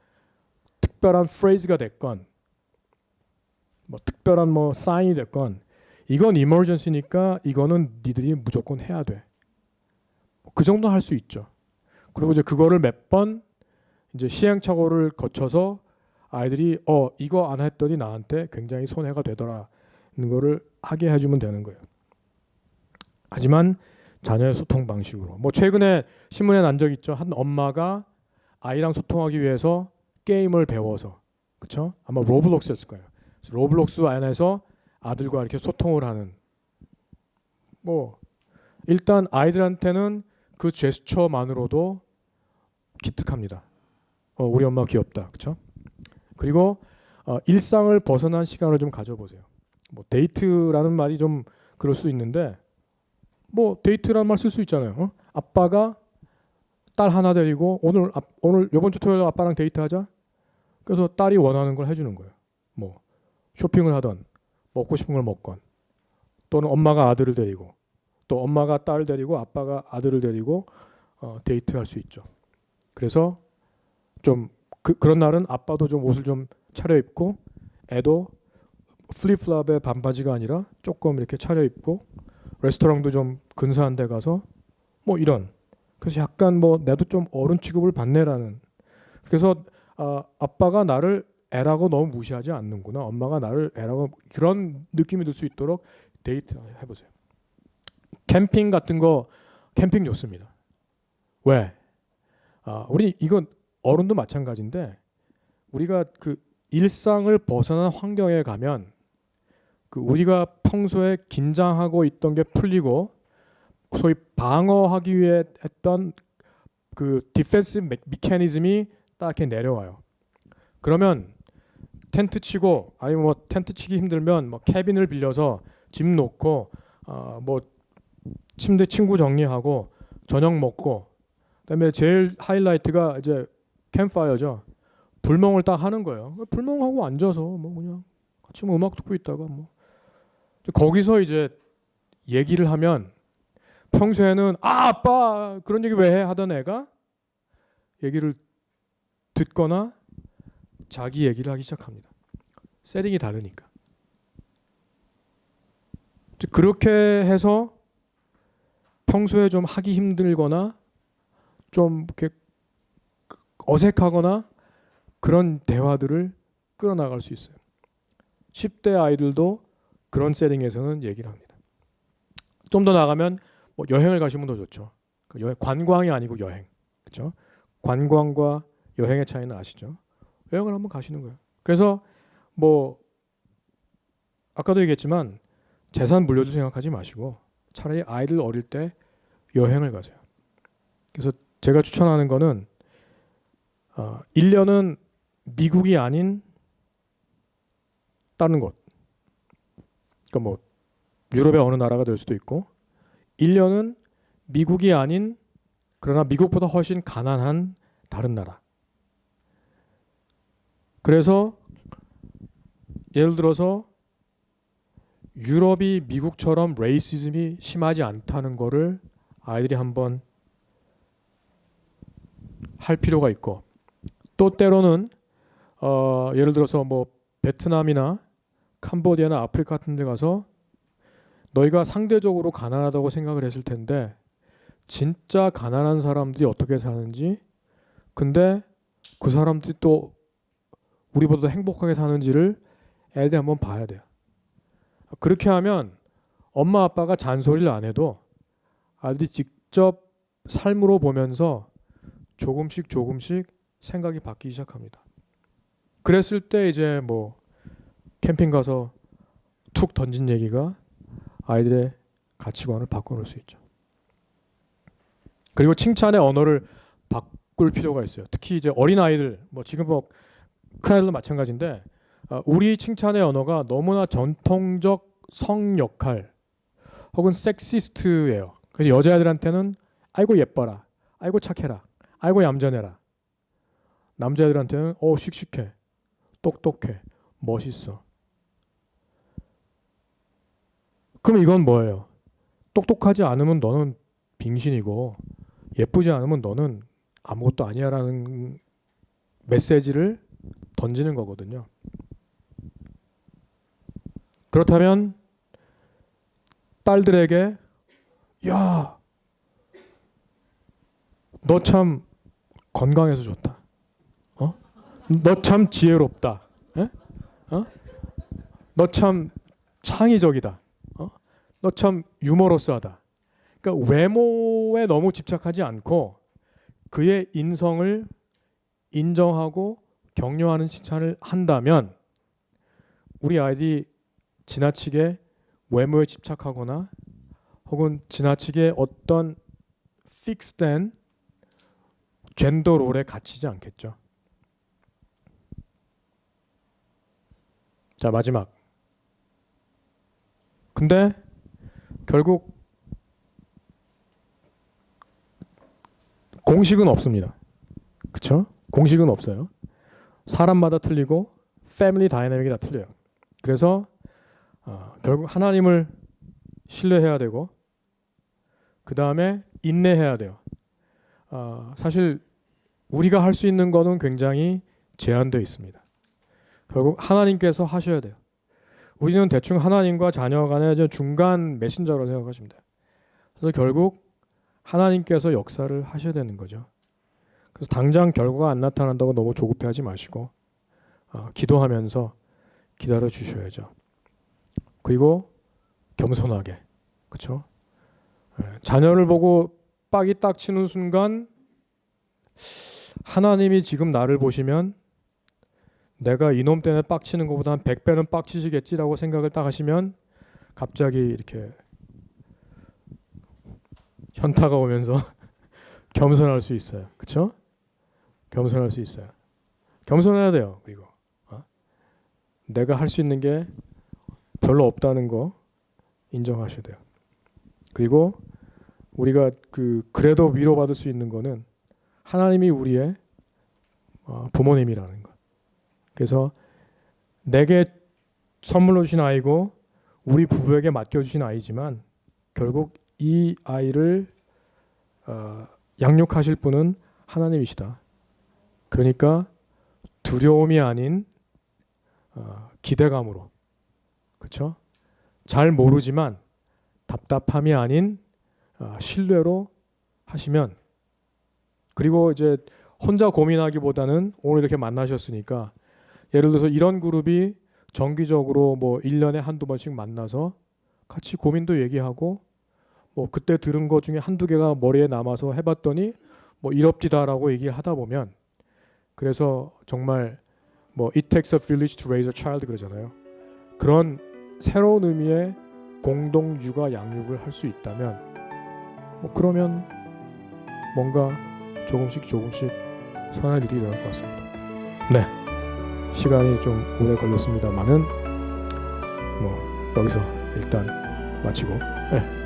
특별한 phrase가 됐건 뭐 특별한 뭐 사인이 됐건 이건 emergency니까 이거는 니들이 무조건 해야 돼. 그 정도 할 수 있죠. 그리고 이제 그거를 몇 번 이제 시행착오를 거쳐서 아이들이 이거 안 했더니 나한테 굉장히 손해가 되더라는 거를 하게 해주면 되는 거예요. 하지만 자녀의 소통 방식으로 뭐 최근에 신문에 난 적 있죠. 한 엄마가 아이랑 소통하기 위해서 게임을 배워서 그렇죠? 아마 로블록스였을 거예요. 그래서 로블록스 안에서 아들과 이렇게 소통을 하는 뭐 일단 아이들한테는 그 제스처만으로도 기특합니다. 우리 엄마 귀엽다, 그렇죠? 그리고 일상을 벗어난 시간을 좀 가져보세요. 뭐 데이트라는 말이 좀 그럴 수 있는데 뭐 데이트라는 말 쓸 수 있잖아요. 아빠가 딸 하나 데리고 오늘 이번 주 토요일 아빠랑 데이트하자. 그래서 딸이 원하는 걸 해주는 거예요. 뭐 쇼핑을 하던 먹고 싶은 걸 먹건 또는 엄마가 아들을 데리고 또 엄마가 딸을 데리고 아빠가 아들을 데리고 데이트할 수 있죠. 그래서 좀 그런 날은 아빠도 좀 옷을 좀 차려입고 애도 플립플랍에 반바지가 아니라 조금 이렇게 차려입고 레스토랑도 좀 근사한 데 가서 뭐 이런 그래서 약간 뭐 내도 좀 어른 취급을 받네라는 그래서 아빠가 나를 애라고 너무 무시하지 않는구나 엄마가 나를 애라고 그런 느낌이 들 수 있도록 데이트 해보세요. 캠핑 같은 거 캠핑 좋습니다. 왜? 우리 이건 어른도 마찬가지인데 우리가 그 일상을 벗어난 환경에 가면 그 우리가 평소에 긴장하고 있던 게 풀리고 소위 방어하기 위해 했던 그 디펜스 메커니즘이 딱 이렇게 내려와요. 그러면 텐트 치고 아니면 뭐 텐트 치기 힘들면 뭐 캐빈을 빌려서 짐 놓고 뭐 침대 친구 정리하고 저녁 먹고 그다음에 제일 하이라이트가 이제 캠파이어죠. 불멍을 딱 하는 거예요. 불멍하고 앉아서 뭐 그냥 같이 뭐 음악 듣고 있다가 뭐 거기서 이제 얘기를 하면 평소에는 아빠 그런 얘기 왜 해 하던 애가 얘기를 듣거나 자기 얘기를 하기 시작합니다. 세팅이 다르니까. 그렇게 해서 평소에 좀 하기 힘들거나 좀 이렇게 어색하거나 그런 대화들을 끌어나갈 수 있어요. 10대 아이들도 그런 세팅에서는 얘기를 합니다. 좀 더 나가면 뭐 여행을 가시면 더 좋죠. 관광이 아니고 여행, 그렇죠? 관광과 여행의 차이는 아시죠? 여행을 한번 가시는 거예요. 그래서 뭐 아까도 얘기했지만 재산 물려줄 생각하지 마시고 차라리 아이들 어릴 때 여행을 가세요. 그래서 제가 추천하는 거는 1년은 미국이 아닌 다른 곳, 그러니까 뭐 유럽의 어느 나라가 될 수도 있고 1년은 미국이 아닌 그러나 미국보다 훨씬 가난한 다른 나라. 그래서 예를 들어서 유럽이 미국처럼 레이시즘이 심하지 않다는 거를 아이들이 한번 할 필요가 있고, 또 때로는 예를 들어서 뭐 베트남이나 캄보디아나 아프리카 같은 데 가서 너희가 상대적으로 가난하다고 생각을 했을 텐데 진짜 가난한 사람들이 어떻게 사는지, 근데 그 사람들이 또 우리보다 행복하게 사는지를 애들이 한번 봐야 돼요. 그렇게 하면 엄마 아빠가 잔소리를 안 해도 아이들이 직접 삶으로 보면서 조금씩 생각이 바뀌기 시작합니다. 그랬을 때 이제 뭐 캠핑 가서 툭 던진 얘기가 아이들의 가치관을 바꿔놓을 수 있죠. 그리고 칭찬의 언어를 바꿀 필요가 있어요. 특히 이제 어린 아이들, 뭐 지금 뭐 큰 아이들도 마찬가지인데 우리 칭찬의 언어가 너무나 전통적 성 역할 혹은 섹시스트예요. 그래서 여자애들한테는 아이고 예뻐라, 아이고 착해라, 아이고 얌전해라. 남자애들한테는 씩씩해, 똑똑해, 멋있어. 그럼 이건 뭐예요? 똑똑하지 않으면 너는 빙신이고 예쁘지 않으면 너는 아무것도 아니야라는 메시지를 던지는 거거든요. 그렇다면 딸들에게 야, 너 참 건강해서 좋다. 너 참 지혜롭다. 너 참 창의적이다. 너 참 유머러스하다. 그러니까 외모에 너무 집착하지 않고 그의 인성을 인정하고 격려하는 칭찬을 한다면 우리 아이들이 지나치게 외모에 집착하거나 혹은 지나치게 어떤 픽스된 젠더 롤에 갇히지 않겠죠. 자, 마지막. 근데 결국 공식은 없습니다. 그렇죠? 공식은 없어요. 사람마다 틀리고 패밀리 다이내믹이 다 틀려요. 그래서 결국 하나님을 신뢰해야 되고 그 다음에 인내해야 돼요. 사실 우리가 할 수 있는 거는 굉장히 제한되어 있습니다. 결국 하나님께서 하셔야 돼요. 우리는 대충 하나님과 자녀 간의 중간 메신저로 생각하시면 돼요. 그래서 결국 하나님께서 역사를 하셔야 되는 거죠. 그래서 당장 결과가 안 나타난다고 너무 조급해하지 마시고 기도하면서 기다려 주셔야죠. 그리고 겸손하게, 그렇죠? 자녀를 보고 빡이 딱 치는 순간 하나님이 지금 나를 보시면 내가 이놈 때문에 빡치는 것보다 한 100배는 빡치시겠지라고 생각을 딱 하시면 갑자기 이렇게 현타가 오면서 겸손할 수 있어요. 그렇죠? 겸손할 수 있어요. 겸손해야 돼요. 그리고 내가 할 수 있는 게 별로 없다는 거 인정하셔야 돼요. 그리고 우리가 그래도 위로받을 수 있는 거는 하나님이 우리의 부모님이라는 것. 그래서 내게 선물로 주신 아이고 우리 부부에게 맡겨주신 아이지만 결국 이 아이를 양육하실 분은 하나님이시다. 그러니까 두려움이 아닌 기대감으로, 그렇죠? 잘 모르지만 답답함이 아닌 신뢰로 하시면, 그리고 이제 혼자 고민하기보다는 오늘 이렇게 만나셨으니까 예를 들어서 이런 그룹이 정기적으로 뭐 1년에 한두 번씩 만나서 같이 고민도 얘기하고 뭐 그때 들은 것 중에 한두 개가 머리에 남아서 해봤더니 뭐 이럽디다라고 얘기를 하다 보면 그래서 정말 뭐 it takes a village to raise a child 그러잖아요. 그런 새로운 의미의 공동 육아 양육을 할 수 있다면 뭐 그러면 뭔가 조금씩 선한 일이 일어날 것 같습니다. 네, 시간이 좀 오래 걸렸습니다만은 뭐 여기서 일단 마치고 네.